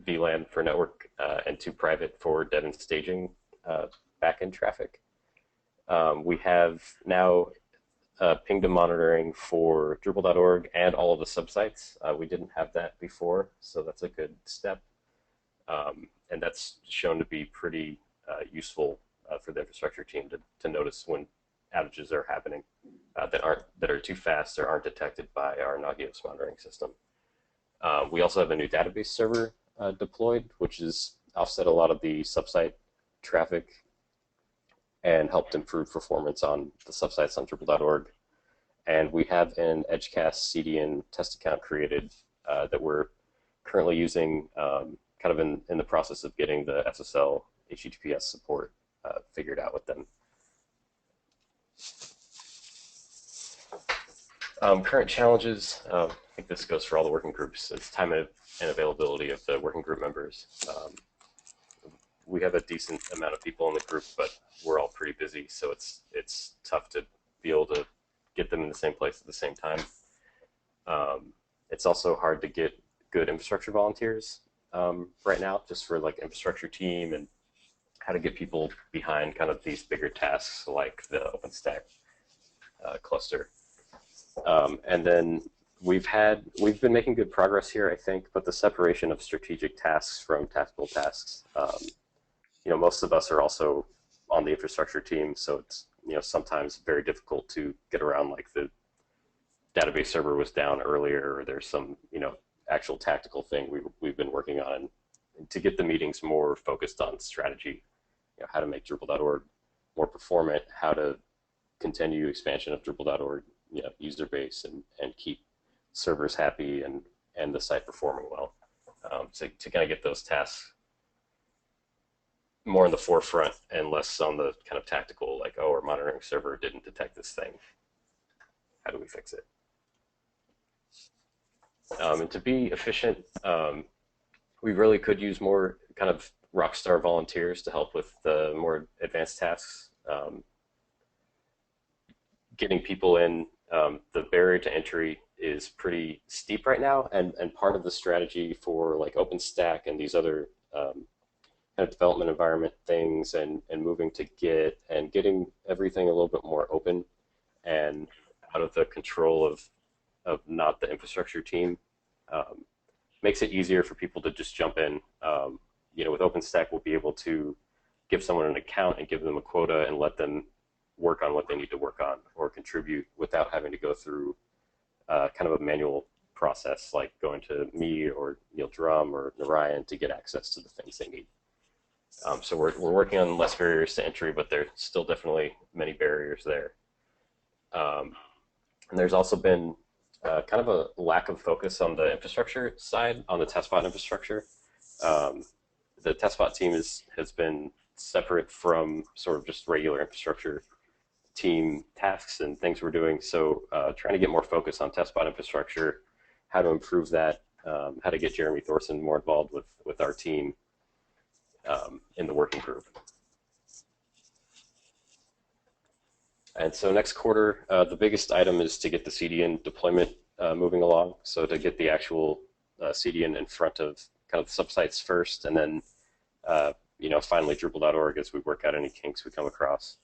VLAN for network and 2 private for dev and staging backend traffic. We have now pingdom monitoring for Drupal.org and all of the subsites. We didn't have that before, so that's a good step. And that's shown to be pretty useful for the infrastructure team to notice when outages are happening that are too fast or aren't detected by our Nagios monitoring system. We also have a new database server deployed, which has offset a lot of the subsite traffic and helped improve performance on the subsites on Drupal.org. And we have an Edgecast CDN test account created that we're currently using, kind of in the process of getting the SSL HTTPS support figured out with them. Current challenges, I think this goes for all the working groups. It's time and availability of the working group members. We have a decent amount of people in the group, but we're all pretty busy, so it's tough to be able to get them in the same place at the same time. It's also hard to get good infrastructure volunteers right now, just for like infrastructure team and how to get people behind kind of these bigger tasks like the OpenStack cluster. And then we've been making good progress here, I think, but the separation of strategic tasks from tactical tasks, you know, most of us are also on the infrastructure team, so it's, you know, sometimes very difficult to get around, like the database server was down earlier, or there's some, you know, actual tactical thing we've been working on to get the meetings more focused on strategy, you know, how to make Drupal.org more performant, how to continue expansion of Drupal.org, you know, user base and keep servers happy and the site performing well. So to kind of get those tasks more in the forefront and less on the kind of tactical, like, oh, our monitoring server didn't detect this thing. How do we fix it? And to be efficient, we really could use more kind of rockstar volunteers to help with the more advanced tasks. Getting people in, the barrier to entry is pretty steep right now, and part of the strategy for like OpenStack and these other kind of development environment things and moving to Git and getting everything a little bit more open and out of the control of not the infrastructure team makes it easier for people to just jump in. You know, with OpenStack, we'll be able to give someone an account and give them a quota and let them work on what they need to work on or contribute without having to go through kind of a manual process like going to me or Neil Drum or Narayan to get access to the things they need. So we're working on less barriers to entry, but there's still definitely many barriers there. And there's also been kind of a lack of focus on the infrastructure side, on the testbot infrastructure. The testbot team has been separate from sort of just regular infrastructure team tasks and things we're doing. So trying to get more focus on testbot infrastructure, how to improve that, how to get Jeremy Thorson more involved with our team in the working group. And so next quarter, the biggest item is to get the CDN deployment moving along. So to get the actual CDN in front of kind of the subsites first, and then you know, finally Drupal.org as we work out any kinks we come across.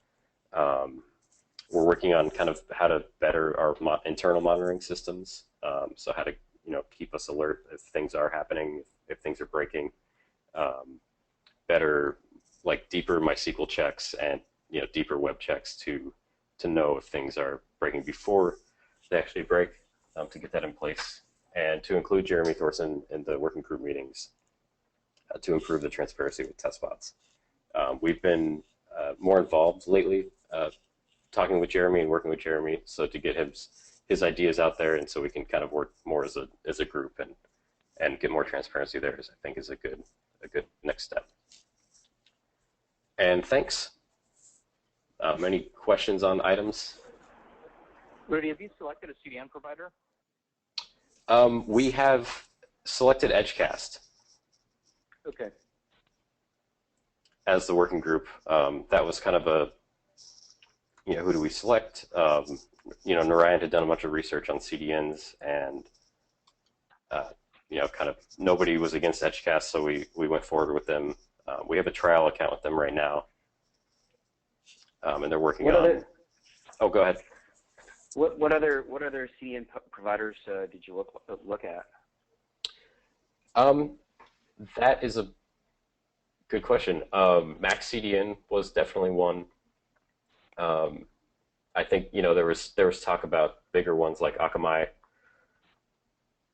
We're working on kind of how to better our internal monitoring systems. So how to keep us alert if things are happening, if things are breaking. Better, like deeper MySQL checks and deeper web checks to know if things are breaking before they actually break, to get that in place, and to include Jeremy Thorson in the working group meetings to improve the transparency with testbots. We've been more involved lately, talking with Jeremy and working with Jeremy, so to get his ideas out there, and so we can kind of work more as a group and get more transparency there. I think is a good next step. And thanks. Any questions on items? Rudy, have you selected a CDN provider? We have selected Edgecast. Okay. As the working group. That was kind of a, who do we select? Narayan had done a bunch of research on CDNs, and kind of nobody was against Edgecast, so we went forward with them. We have a trial account with them right now, and they're working on. Oh, go ahead. What other CDN providers did you look at? That is a good question. Max CDN was definitely one. I think there was talk about bigger ones like Akamai,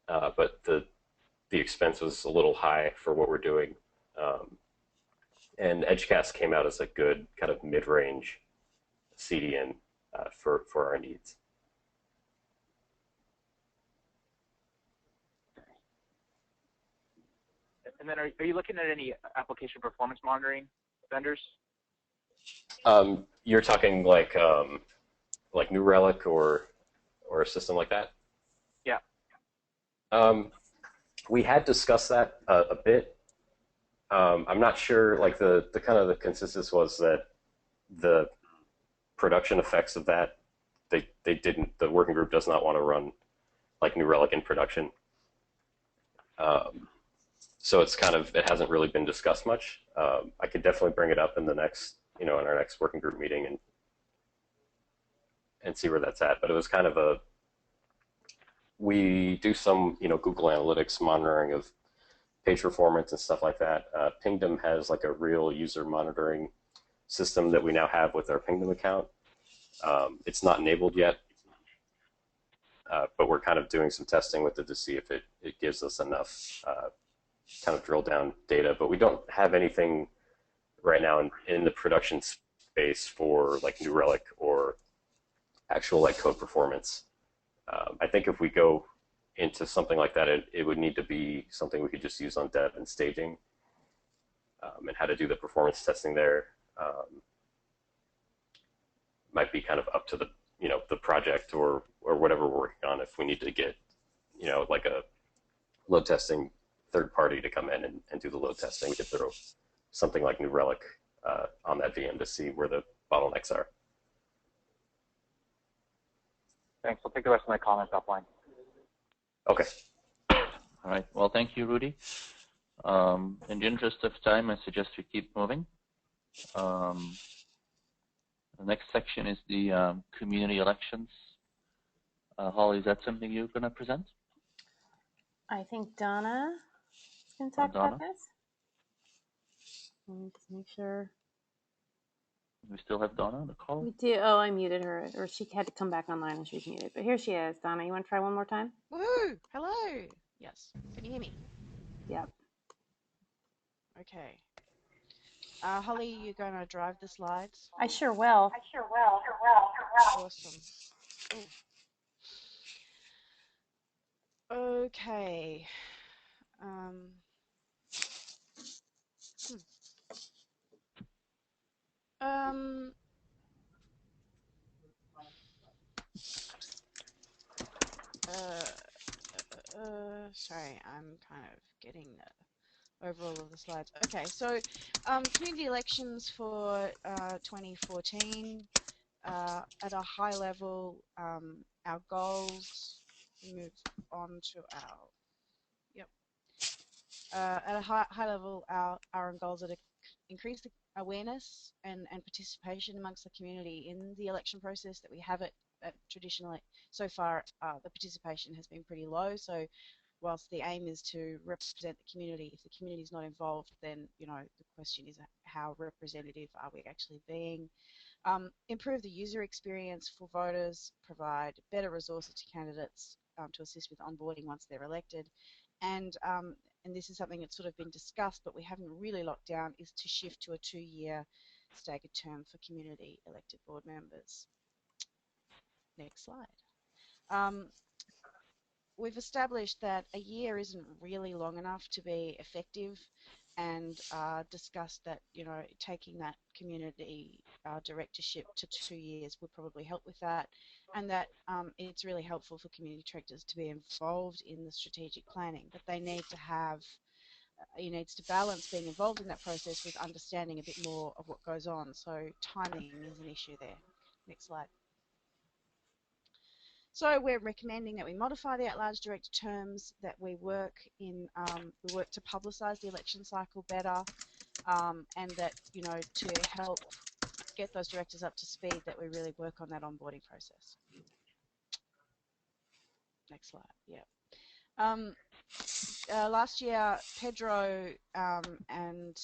but the expense was a little high for what we're doing. And Edgecast came out as a good kind of mid-range CDN for our needs. And then are you looking at any application performance monitoring vendors? You're talking like New Relic or a system like that? Yeah. We had discussed that a bit. I'm not sure. Like the kind of the consensus was that the production effects of that they didn't. The working group does not want to run like New Relic in production. So it hasn't really been discussed much. I could definitely bring it up in the next, in our next working group meeting and see where that's at. But it was kind of we do some, Google Analytics monitoring of page performance and stuff like that. Pingdom has like a real user monitoring system that we now have with our Pingdom account. It's not enabled yet, but we're kind of doing some testing with it to see if it gives us enough kind of drill down data, but we don't have anything right now in the production space for like New Relic or actual like code performance. I think if we go into something like that, it would need to be something we could just use on dev and staging, and how to do the performance testing there. Might be kind of up to the the project or whatever we're working on. If we need to get like a load testing third party to come in and do the load testing, we could throw something like New Relic on that VM to see where the bottlenecks are. Thanks. I'll take the rest of my comments offline. Okay. All right. Well, thank you, Rudy. In the interest of time, I suggest we keep moving. The next section is the community elections. Holly, is that something you're going to present? I think Donna can talk about this. Just make sure. We still have Donna on the call? We do. Oh, I muted her, or she had to come back online and she was muted. But here she is. Donna, you want to try one more time? Woohoo! Hello! Yes. Can you hear me? Yep. Okay. Holly, you're going to drive the slides? I sure will. Awesome. Ooh. Okay. Sorry, I'm kind of getting the overall of the slides. Okay, so community elections for 2014. At a high level, our goals. Move on to our. Yep. At a high level, our goals are to increase the awareness and participation amongst the community in the election process that we have it traditionally. So far, the participation has been pretty low, so whilst the aim is to represent the community, if the community is not involved, then the question is how representative are we actually being? Improve the user experience for voters, provide better resources to candidates to assist with onboarding once they're elected, and this is something that's sort of been discussed but we haven't really locked down, is to shift to a 2-year staggered term for community elected board members. Next slide. We've established that a year isn't really long enough to be effective, and discussed that taking that community directorship to 2 years would probably help with that, and that it's really helpful for community directors to be involved in the strategic planning, but they need to have needs to balance being involved in that process with understanding a bit more of what goes on. So timing is an issue there. Next slide. So we're recommending that we modify the at-large director terms, that we work to publicise the election cycle better, and that to help get those directors up to speed, that we really work on that onboarding process. Next slide. Yeah. Last year, Pedro and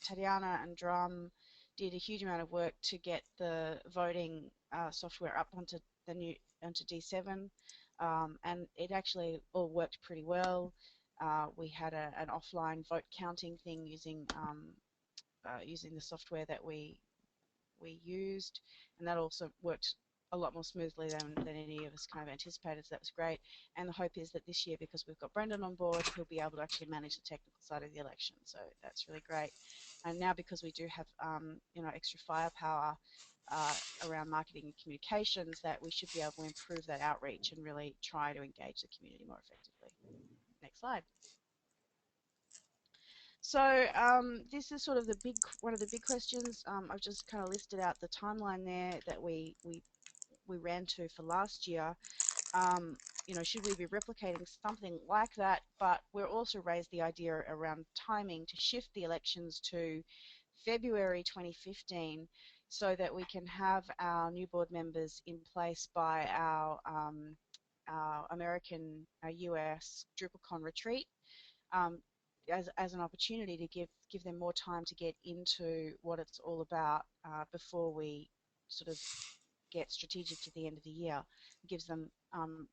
Tatiana and Drum did a huge amount of work to get the voting software up onto D7, and it actually all worked pretty well. We had an offline vote counting thing using the software that we used, and that also worked a lot more smoothly than any of us kind of anticipated, so that was great. And the hope is that this year, because we've got Brendan on board, he'll be able to actually manage the technical side of the election, so that's really great. And now, because we do have extra firepower around marketing and communications, that we should be able to improve that outreach and really try to engage the community more effectively. Next slide. So this is sort of one of the big questions. I've just kind of listed out the timeline there that we ran to for last year. Should we be replicating something like that? But we're also raised the idea around timing to shift the elections to February 2015, so that we can have our new board members in place by our American, US DrupalCon retreat, as an opportunity to give them more time to get into what it's all about before we sort of get strategic to the end of the year. It gives them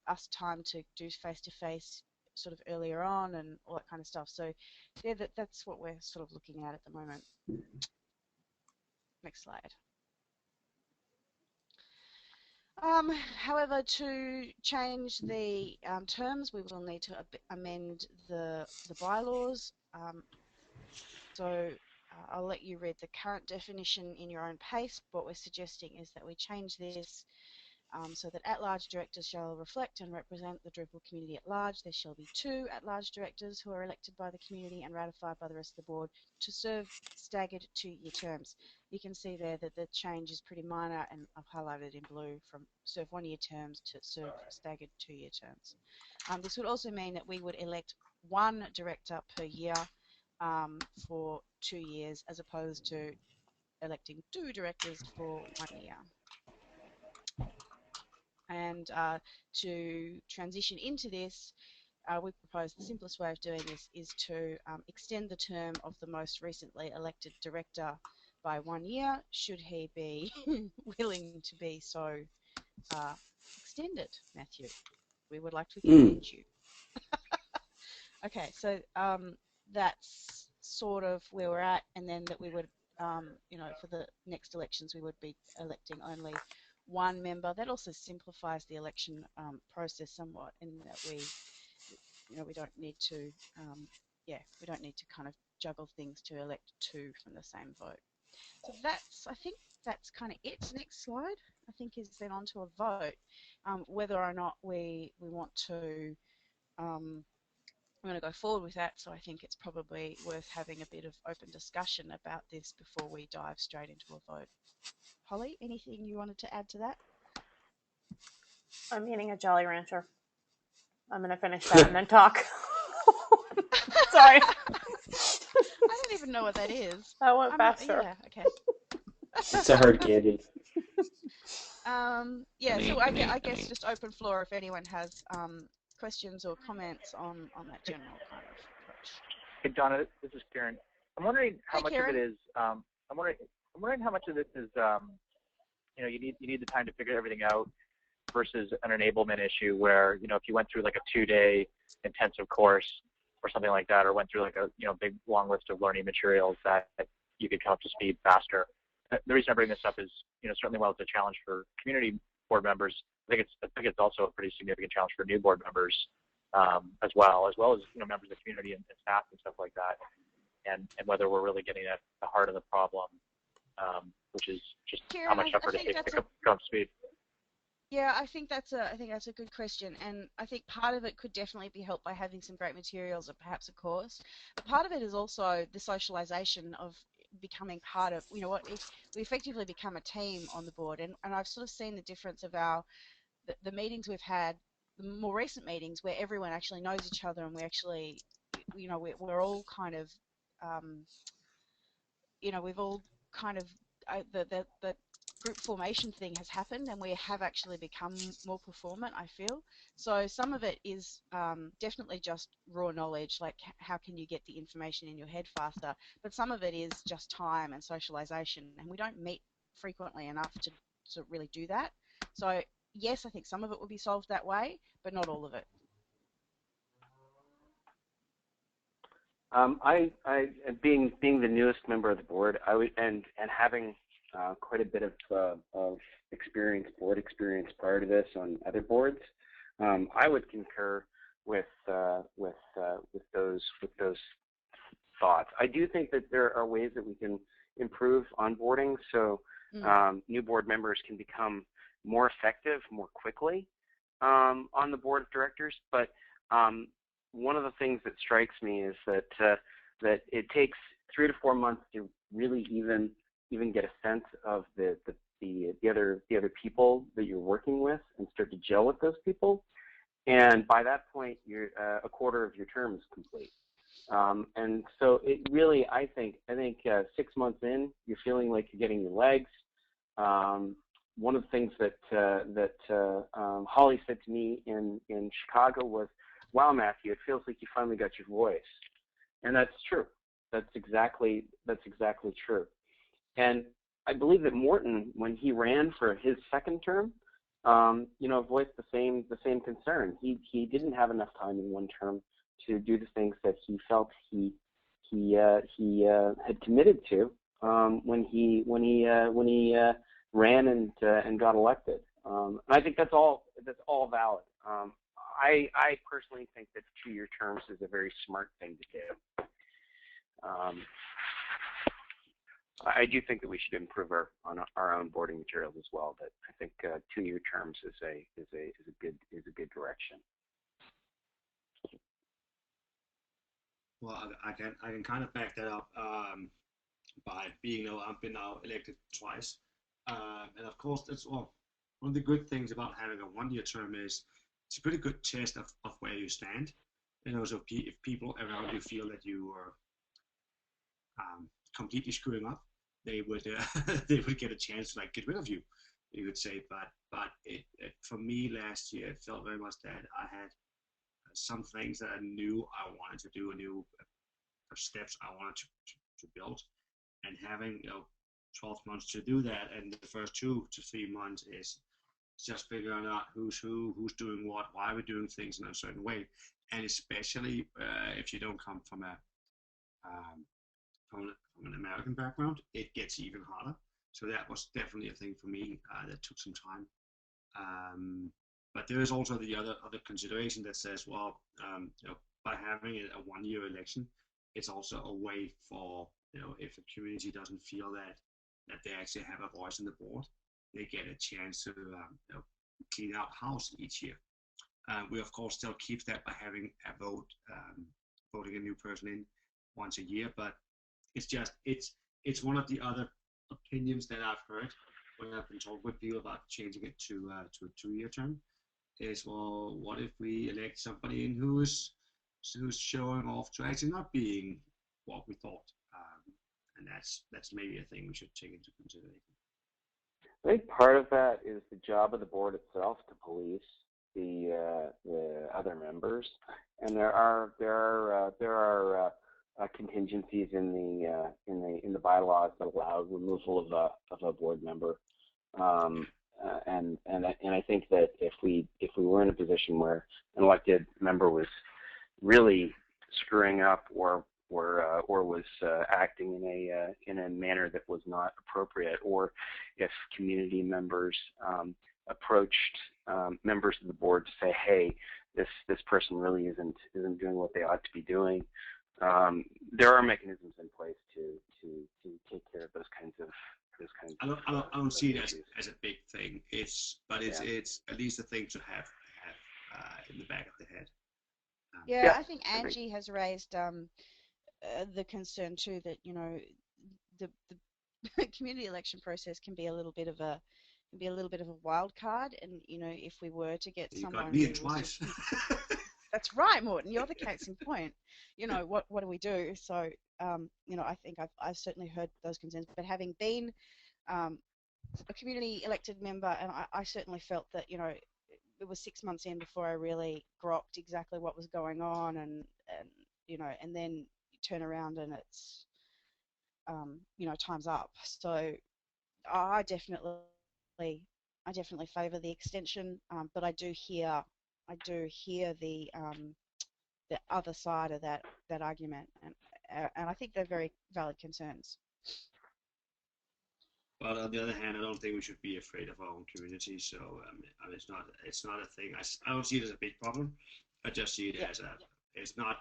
us time to do face-to-face sort of earlier on and all that kind of stuff. So yeah, that's what we're sort of looking at the moment. Next slide. However, to change the terms, we will need to amend the bylaws. I'll let you read the current definition in your own pace. What we're suggesting is that we change this so that at-large directors shall reflect and represent the Drupal community at large. There shall be 2 at-large directors who are elected by the community and ratified by the rest of the board to serve staggered 2-year terms. You can see there that the change is pretty minor, and I've highlighted in blue from serve 1-year terms to serve staggered 2-year terms. This would also mean that we would elect 1 director per year for 2 years, as opposed to electing 2 directors for 1 year. And to transition into this, we propose the simplest way of doing this is to extend the term of the most recently elected director by 1 year, should he be willing to be so extended, Matthew. We would like to commend you. Okay, so that's sort of where we're at, and then that we would, for the next elections, we would be electing only 1 member. That also simplifies the election process somewhat, in that we don't need to, we don't need to kind of juggle things to elect 2 from the same vote. So I think that's kind of it. Next slide, I think, is then on to a vote, whether or not we want to. I'm going to go forward with that, so I think it's probably worth having a bit of open discussion about this before we dive straight into a vote. Holly, anything you wanted to add to that? I'm eating a Jolly Rancher. I'm going to finish that and then talk. Sorry. I don't even know what that is. I went faster. Yeah, okay. It's a hard candy. Yeah, so I guess just open floor if anyone has questions or comments on that general kind of approach. Hey, Donna, this is Kieran. I'm wondering how much Kieran. of it is. I'm wondering how much of this is. You know, you need the time to figure everything out versus an enablement issue where, you know, if you went through like a 2-day intensive course or something like that, or went through like a, you know, big long list of learning materials that you could come up to speed faster. The reason I bring this up is, you know, certainly while it's a challenge for community board members, I think it's also a pretty significant challenge for new board members as well as, you know, members of the community and staff and stuff like that, and whether we're really getting at the heart of the problem, which is just Kieran, how much effort it takes to come up to speed. Yeah, I think that's a good question, and I think part of it could definitely be helped by having some great materials or perhaps a course. But part of it is also the socialization of becoming part of, you know, what if we effectively become a team on the board, and I've sort of seen the difference of the meetings we've had, the more recent meetings where everyone actually knows each other and we actually, you know, we're all kind of, you know, we've all kind of the group formation thing has happened and we have actually become more performant, I feel. So some of it is definitely just raw knowledge, like how can you get the information in your head faster, but some of it is just time and socialization, and we don't meet frequently enough to really do that. So yes, I think some of it will be solved that way, but not all of it. I being the newest member of the board, and having quite a bit of board experience prior to this on other boards, I would concur with those thoughts. I do think that there are ways that we can improve onboarding, so new board members can become more effective more quickly on the board of directors. But one of the things that strikes me is that that it takes 3 to 4 months to really even get a sense of the other people that you're working with and start to gel with those people. And by that point, you're a quarter of your term is complete. And so it really, I think 6 months in, you're feeling like you're getting your legs. One of the things that Holly said to me in Chicago was, "Wow, Matthew, it feels like you finally got your voice," and that's true. That's exactly true. And I believe that Morton, when he ran for his second term, you know, voiced the same concern. He didn't have enough time in one term to do the things that he felt he had committed to when he ran and got elected. And I think that's all valid. I personally think that 2-year terms is a very smart thing to do. I do think that we should improve our own boarding materials as well. But I think 2-year terms is a good direction. Well, I can kind of back that up by being I've been now elected twice, and of course that's one of the good things about having a 1-year term is it's a pretty good test of where you stand. And also, if people around you feel that you are completely screwing up, they would they would get a chance to like get rid of you, you could say. But for me last year, it felt very much that I had some things that I knew I wanted to do, steps I wanted to build, and having 12 months to do that, and the first 2 to 3 months is just figuring out who's doing what, why we're doing things in a certain way, and especially if you don't come from an American background, it gets even harder. So that was definitely a thing for me that took some time. But there is also the other consideration that says, well, by having a 1-year election, it's also a way for if a community doesn't feel that they actually have a voice in the board, they get a chance to clean out house each year. We of course still keep that by having a vote, voting a new person in once a year, but it's one of the other opinions that I've heard when I've been talking with people about changing it to a 2-year term. Is, well, what if we elect somebody in who's showing off to actually not being what we thought, and that's maybe a thing we should take into consideration. I think part of that is the job of the board itself to police the other members, and there are contingencies in the bylaws that allow removal of a board member, and I think that if we were in a position where an elected member was really screwing up or was acting in a manner that was not appropriate, or if community members approached members of the board to say, hey, this person really isn't doing what they ought to be doing, there are mechanisms in place to take care of those kinds of I don't see it as a big thing. It's at least a thing to have in the back of the head. Yeah, I think Angie has raised the concern too that the community election process can be a little bit of a wild card, and if we were to get someone got me in twice. That's right, Morton. You're the case in point. What do we do? So I think I've certainly heard those concerns, but having been a community elected member, and I certainly felt that it was 6 months in before I really grokked exactly what was going on, and then you turn around and it's time's up. So I definitely favour the extension, but I do hear the other side of that argument, and I think they're very valid concerns. But on the other hand, I don't think we should be afraid of our own community. So it's not a thing. I don't see it as a big problem. I just see it as it's not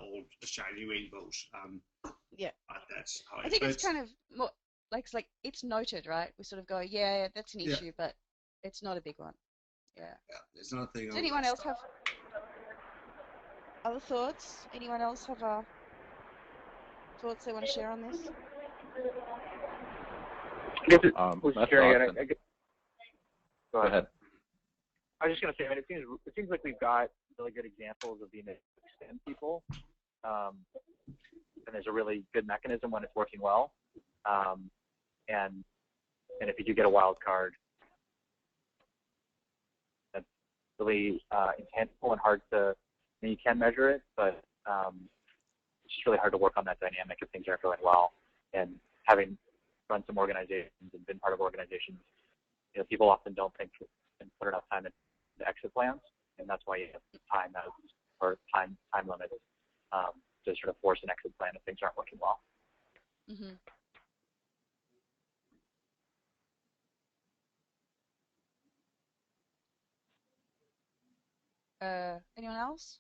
all shiny rainbows. Yeah. But that's how I think it's kind of more like it's noted, right? We sort of go, yeah, that's an issue, but it's not a big one. Yeah. Yeah, it's not a thing. Does anyone else have other thoughts? Anyone else have thoughts they want to share on this? Go ahead. I was just going to say, it seems like we've got really good examples of being able to extend people, and there's a really good mechanism when it's working well, and if you do get a wild card, that's really intangible and hard to. You can measure it, but it's just really hard to work on that dynamic if things aren't going well. And having run some organizations and been part of organizations, people often don't think and put enough time into exit plans, and that's why you have time limits to sort of force an exit plan if things aren't working well. Mm-hmm. Anyone else?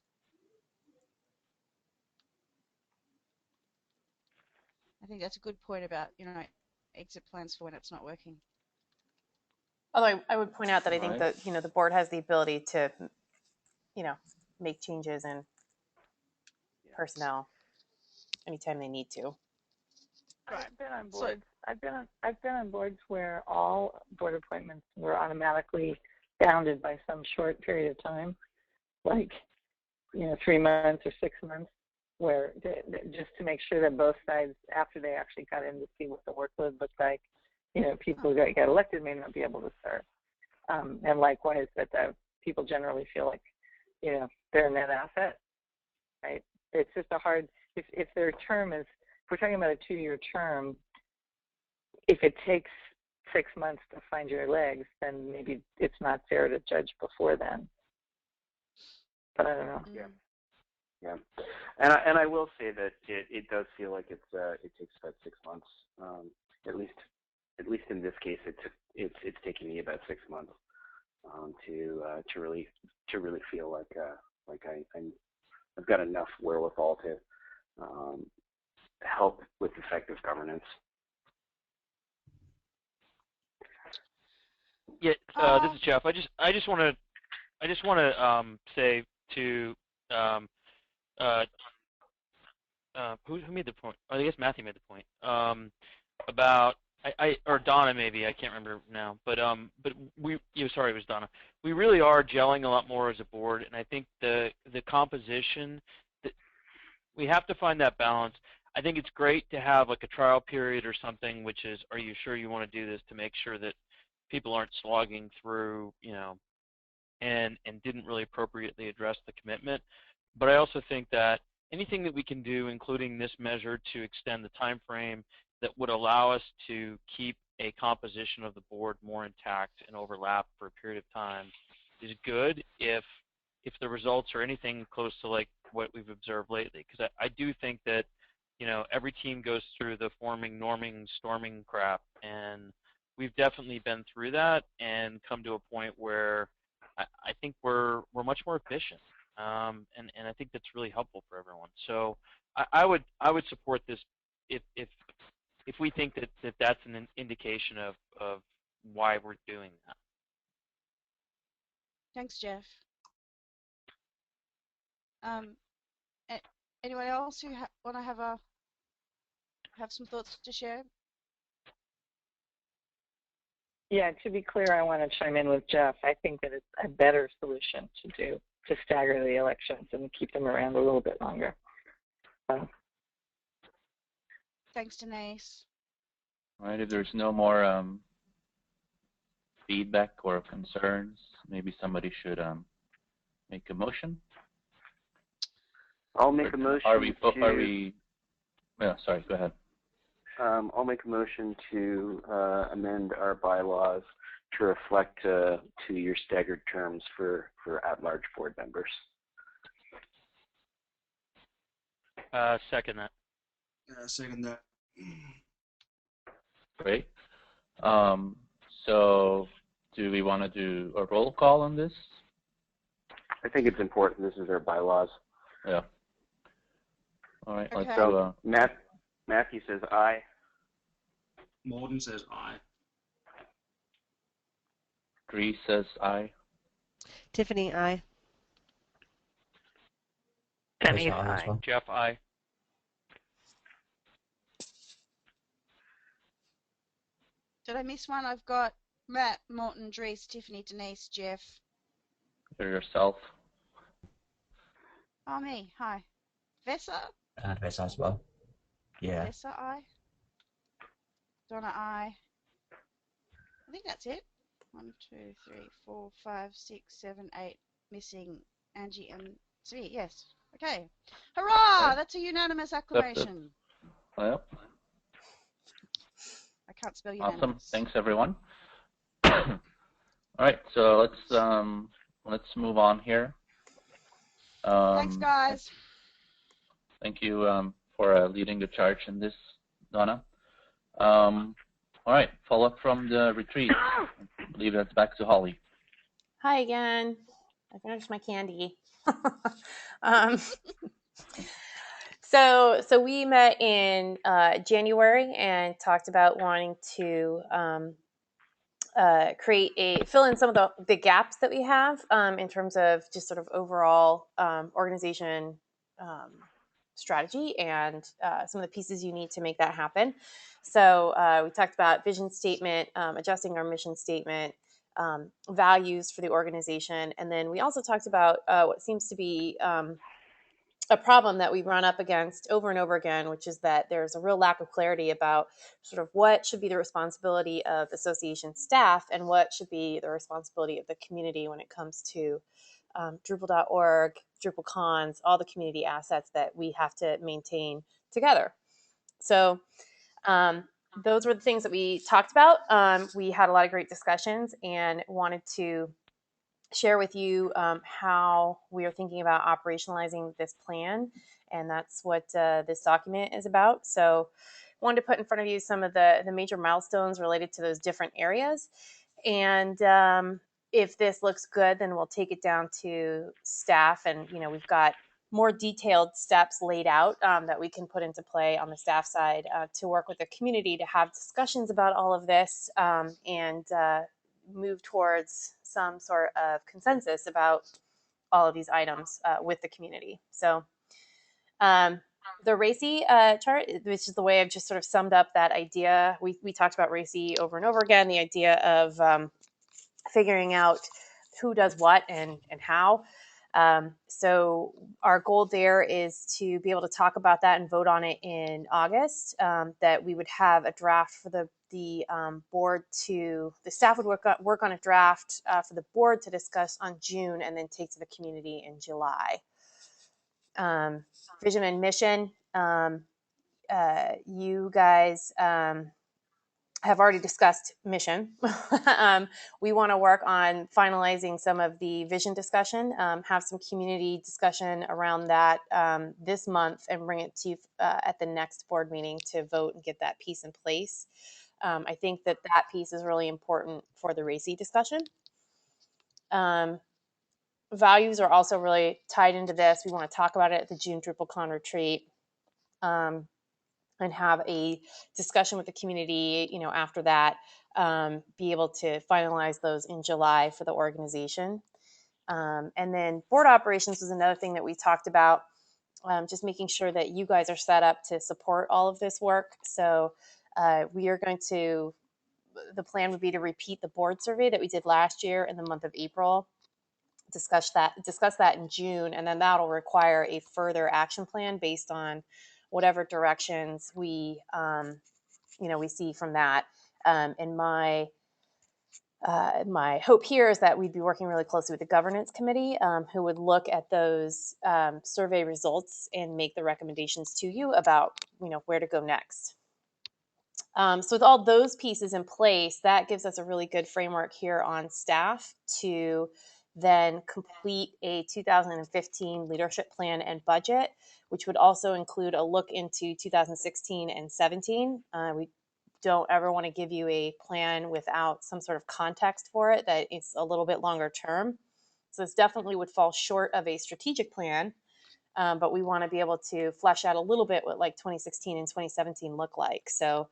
I think that's a good point about, exit plans for when it's not working. Although I would point out that I think that, the board has the ability to, make changes in personnel anytime they need to. I've been on boards. I've been on boards where all board appointments were automatically bounded by some short period of time, like 3 months or 6 months, where just to make sure that both sides, after they actually got in to see what the workload looked like, people who got elected may not be able to serve. And likewise, that the people generally feel like, they're a net asset, right? It's just a hard, if their term is, if we're talking about a 2-year term, if it takes 6 months to find your legs, then maybe it's not fair to judge before then. But I don't know. Yeah, and I will say that it does feel like it takes about 6 months. At least in this case, it's taking me about 6 months to really feel like I've got enough wherewithal to help with effective governance. Yeah, this is Jeff. I just want to say to who made the point? I guess Matthew made the point about or Donna maybe, I can't remember now. But sorry, it was Donna. We really are gelling a lot more as a board, and I think the composition that we have to find that balance. I think it's great to have like a trial period or something, which is, are you sure you want to do this, to make sure that people aren't slogging through, and didn't really appropriately address the commitment. But I also think that anything that we can do, including this measure, to extend the time frame that would allow us to keep a composition of the board more intact and overlap for a period of time is good if the results are anything close to like what we've observed lately. Because I do think that, you know, every team goes through the forming, norming, storming crap, and we've definitely been through that and come to a point where I think we're much more efficient, and I think that's really helpful for everyone. So I would support this if we think that that's an indication of why we're doing that. Thanks, Jeff. Anyone else who want to have some thoughts to share? Yeah, to be clear, I want to chime in with Jeff. I think that it's a better solution to stagger the elections and keep them around a little bit longer. Thanks, Denise. All right, if there's no more feedback or concerns, maybe somebody should make a motion. I'll make a motion. Yeah, sorry, go ahead. I'll make a motion to amend our bylaws to reflect 2-year staggered terms for at-large board members. Second that. Second that. Great. So do we want to do a roll call on this? I think it's important. This is our bylaws. Yeah. All right, Okay. let's do Matthew says aye. Morten says aye. Dries says aye. Tiffany, aye. Denise, aye. Jeff, aye. Did I miss one? I've got Matt, Morten, Dries, Tiffany, Denise, Jeff. You're yourself. Oh, me. Hi. Vesa? And Vesa as well. Yeah. Vesa, aye. Donna, aye. I think that's it. 1, 2, 3, 4, 5, 6, 7, 8. Missing Angie and Zvi. Yes. Okay. Hurrah! Okay. That's a unanimous acclamation. Well, I can't spell unanimous. awesome. Thanks, everyone. All right, so let's move on here. Thanks, guys. Thank you for leading the charge in this, Donna. All right, follow-up from the retreat. I believe that's back to Holly. Hi again. I finished my candy. So we met in January and talked about wanting to fill in some of the gaps that we have in terms of just sort of overall organization strategy and some of the pieces you need to make that happen. So we talked about vision statement, adjusting our mission statement, values for the organization, and then we also talked about what seems to be a problem that we run up against over and over again, which is that there's a real lack of clarity about sort of what should be the responsibility of association staff and what should be the responsibility of the community when it comes to Drupal.org, DrupalCons, all the community assets that we have to maintain together. So those were the things that we talked about. We had a lot of great discussions and wanted to share with you how we are thinking about operationalizing this plan, and that's what this document is about. So I wanted to put in front of you some of the major milestones related to those different areas, and if this looks good, then we'll take it down to staff, and we've got more detailed steps laid out that we can put into play on the staff side to work with the community to have discussions about all of this and move towards some sort of consensus about all of these items with the community. So the RACI chart, which is the way I've just sort of summed up that idea. We talked about RACI over and over again, the idea of figuring out who does what and how. So our goal there is to be able to talk about that and vote on it in August, that we would have a draft for the board the staff would work on a draft for the board to discuss on June and then take to the community in July. Vision and mission, you guys have already discussed mission. We want to work on finalizing some of the vision discussion, have some community discussion around that this month and bring it to you at the next board meeting to vote and get that piece in place. I think that piece is really important for the RACI discussion. Values are also really tied into this. We want to talk about it at the June DrupalCon retreat. And have a discussion with the community, after that, be able to finalize those in July for the organization. And then board operations was another thing that we talked about, just making sure that you guys are set up to support all of this work. So we are going to, the plan would be to repeat the board survey that we did last year in the month of April, discuss that in June, and then that'll require a further action plan based on whatever directions we see from that. And my hope here is that we'd be working really closely with the governance committee, who would look at those survey results and make the recommendations to you about where to go next. So with all those pieces in place, that gives us a really good framework here on staff to then complete a 2015 leadership plan and budget, which would also include a look into 2016 and 17. We don't ever want to give you a plan without some sort of context for it, that it's a little bit longer term. So this definitely would fall short of a strategic plan, but we want to be able to flesh out a little bit what like 2016 and 2017 look like. So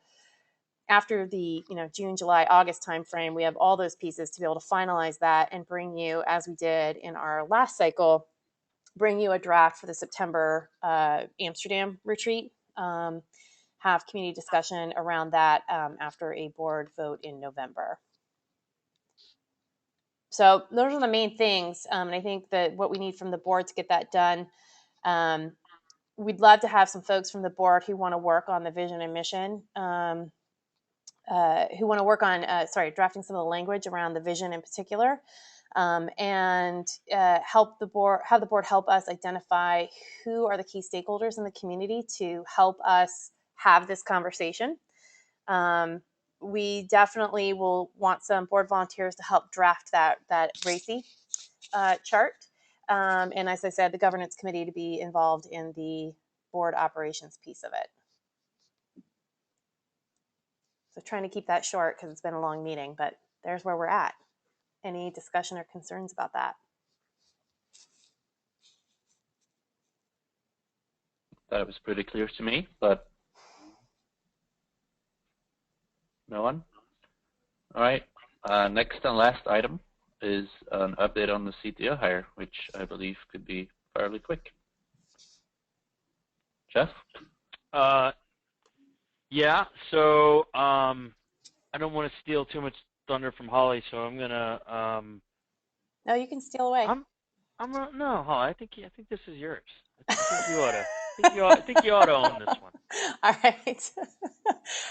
after the June, July, August timeframe, we have all those pieces to be able to finalize that and bring you, as we did in our last cycle, bring you a draft for the September Amsterdam retreat. Have community discussion around that after a board vote in November. So those are the main things, and I think that what we need from the board to get that done. We'd love to have some folks from the board who want to work on the vision and mission. Who want to work on, drafting some of the language around the vision in particular, and have the board help us identify who are the key stakeholders in the community to help us have this conversation. We definitely will want some board volunteers to help draft that RACI chart, and as I said, the governance committee to be involved in the board operations piece of it. So trying to keep that short because it's been a long meeting, but there's where we're at. Any discussion or concerns about that? That was pretty clear to me, but no one? All right. Next and last item is an update on the CTO hire, which I believe could be fairly quick. Jeff? Yeah, so I don't want to steal too much thunder from Holly, so I'm gonna. No, you can steal away. No, Holly. I think this is yours. I think you ought to. I think you ought to own this one. All right.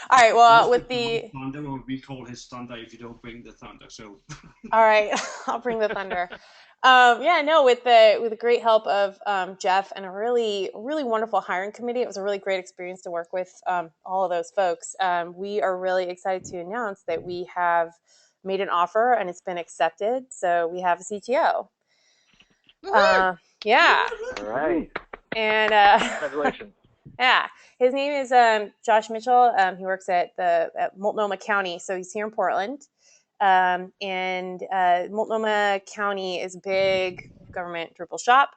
All right. Well, with the thunder, or we call his thunder if you don't bring the thunder. So. All right, I'll bring the thunder. With the great help of Jeff and a really wonderful hiring committee, it was a really great experience to work with all of those folks. We are really excited to announce that we have made an offer and it's been accepted. So we have a CTO. Yeah. All right. And congratulations. Yeah, his name is Josh Mitchell. He works at Multnomah County, so he's here in Portland. And Multnomah County is a big government Drupal shop.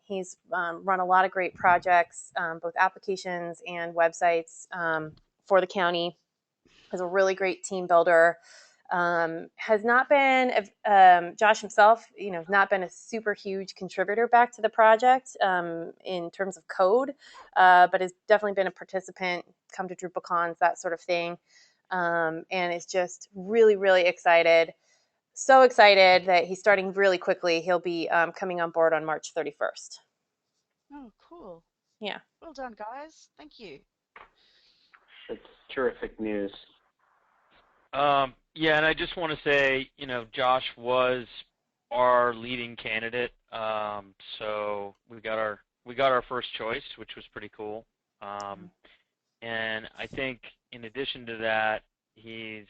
He's run a lot of great projects, both applications and websites for the county. He's a really great team builder. Has not been, Josh himself, has not been a super huge contributor back to the project in terms of code, but has definitely been a participant, come to DrupalCons, that sort of thing. And is just really, really excited so excited that he's starting really quickly. He'll be coming on board on March 31st. Oh, cool. Yeah. Well done, guys. Thank you. It's terrific news. Yeah, and I just want to say, Josh was our leading candidate. So we got our first choice, which was pretty cool. And I think in addition to that, he's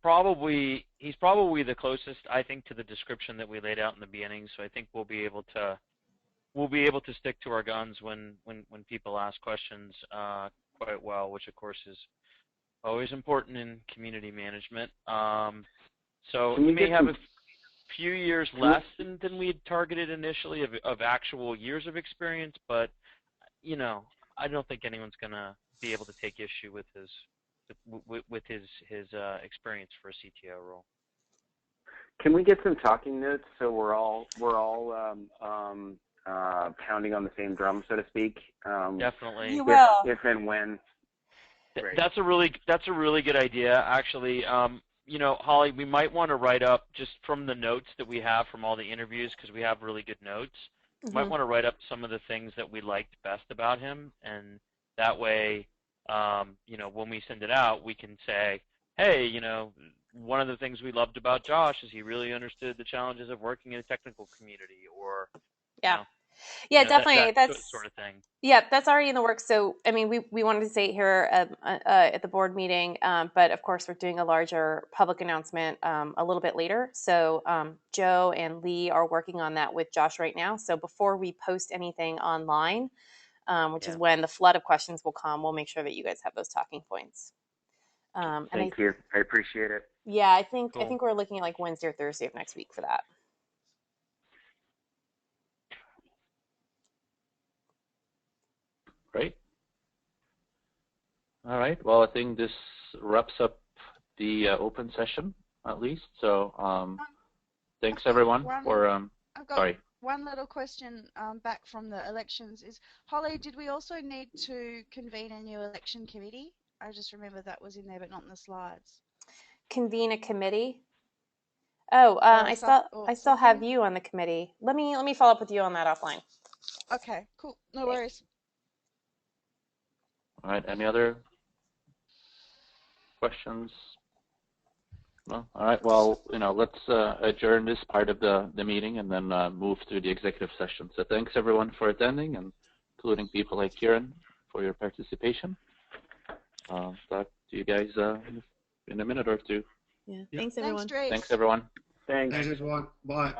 probably the closest, I think, to the description that we laid out in the beginning. So I think we'll be able to stick to our guns when people ask questions quite well, which of course is always important in community management. So he may have a few years less than we had targeted initially of actual years of experience, but I don't think anyone's gonna be able to take issue with his experience for a CTO role. Can we get some talking notes so we're all pounding on the same drum, so to speak? Definitely. You will. If and when. That's a really good idea, actually. Holly, we might want to write up just from the notes that we have from all the interviews, because we have really good notes. Mm-hmm. Might want to write up some of the things that we liked best about him, and that way, when we send it out, we can say, hey, one of the things we loved about Josh is he really understood the challenges of working in a technical community, or yeah, definitely. That's sort of thing. Yeah, that's already in the works. So, I mean, we wanted to say it here at the board meeting, but of course we're doing a larger public announcement a little bit later. So Joe and Lee are working on that with Josh right now. So before we post anything online, which is when the flood of questions will come, we'll make sure that you guys have those talking points. Thank you. I appreciate it. Yeah, I think Cool. we're looking at like Wednesday or Thursday of next week for that. Great. All right. Well, I think this wraps up the open session, at least. So thanks, everyone, for I've got sorry. one little question back from the elections is, Holly, did we also need to convene a new election committee? I just remember that was in there, but not in the slides. Convene a committee? Oh, I still have you on the committee. Let me follow up with you on that offline. Okay, cool. No worries. All right. Any other questions? No? All right. Well, let's adjourn this part of the meeting and then move to the executive session. So thanks, everyone, for attending, and including people like Kieran for your participation. Talk to you guys in a minute or two. Yeah. Thanks, everyone. Thanks, Thanks, everyone. Thanks, everyone. Bye.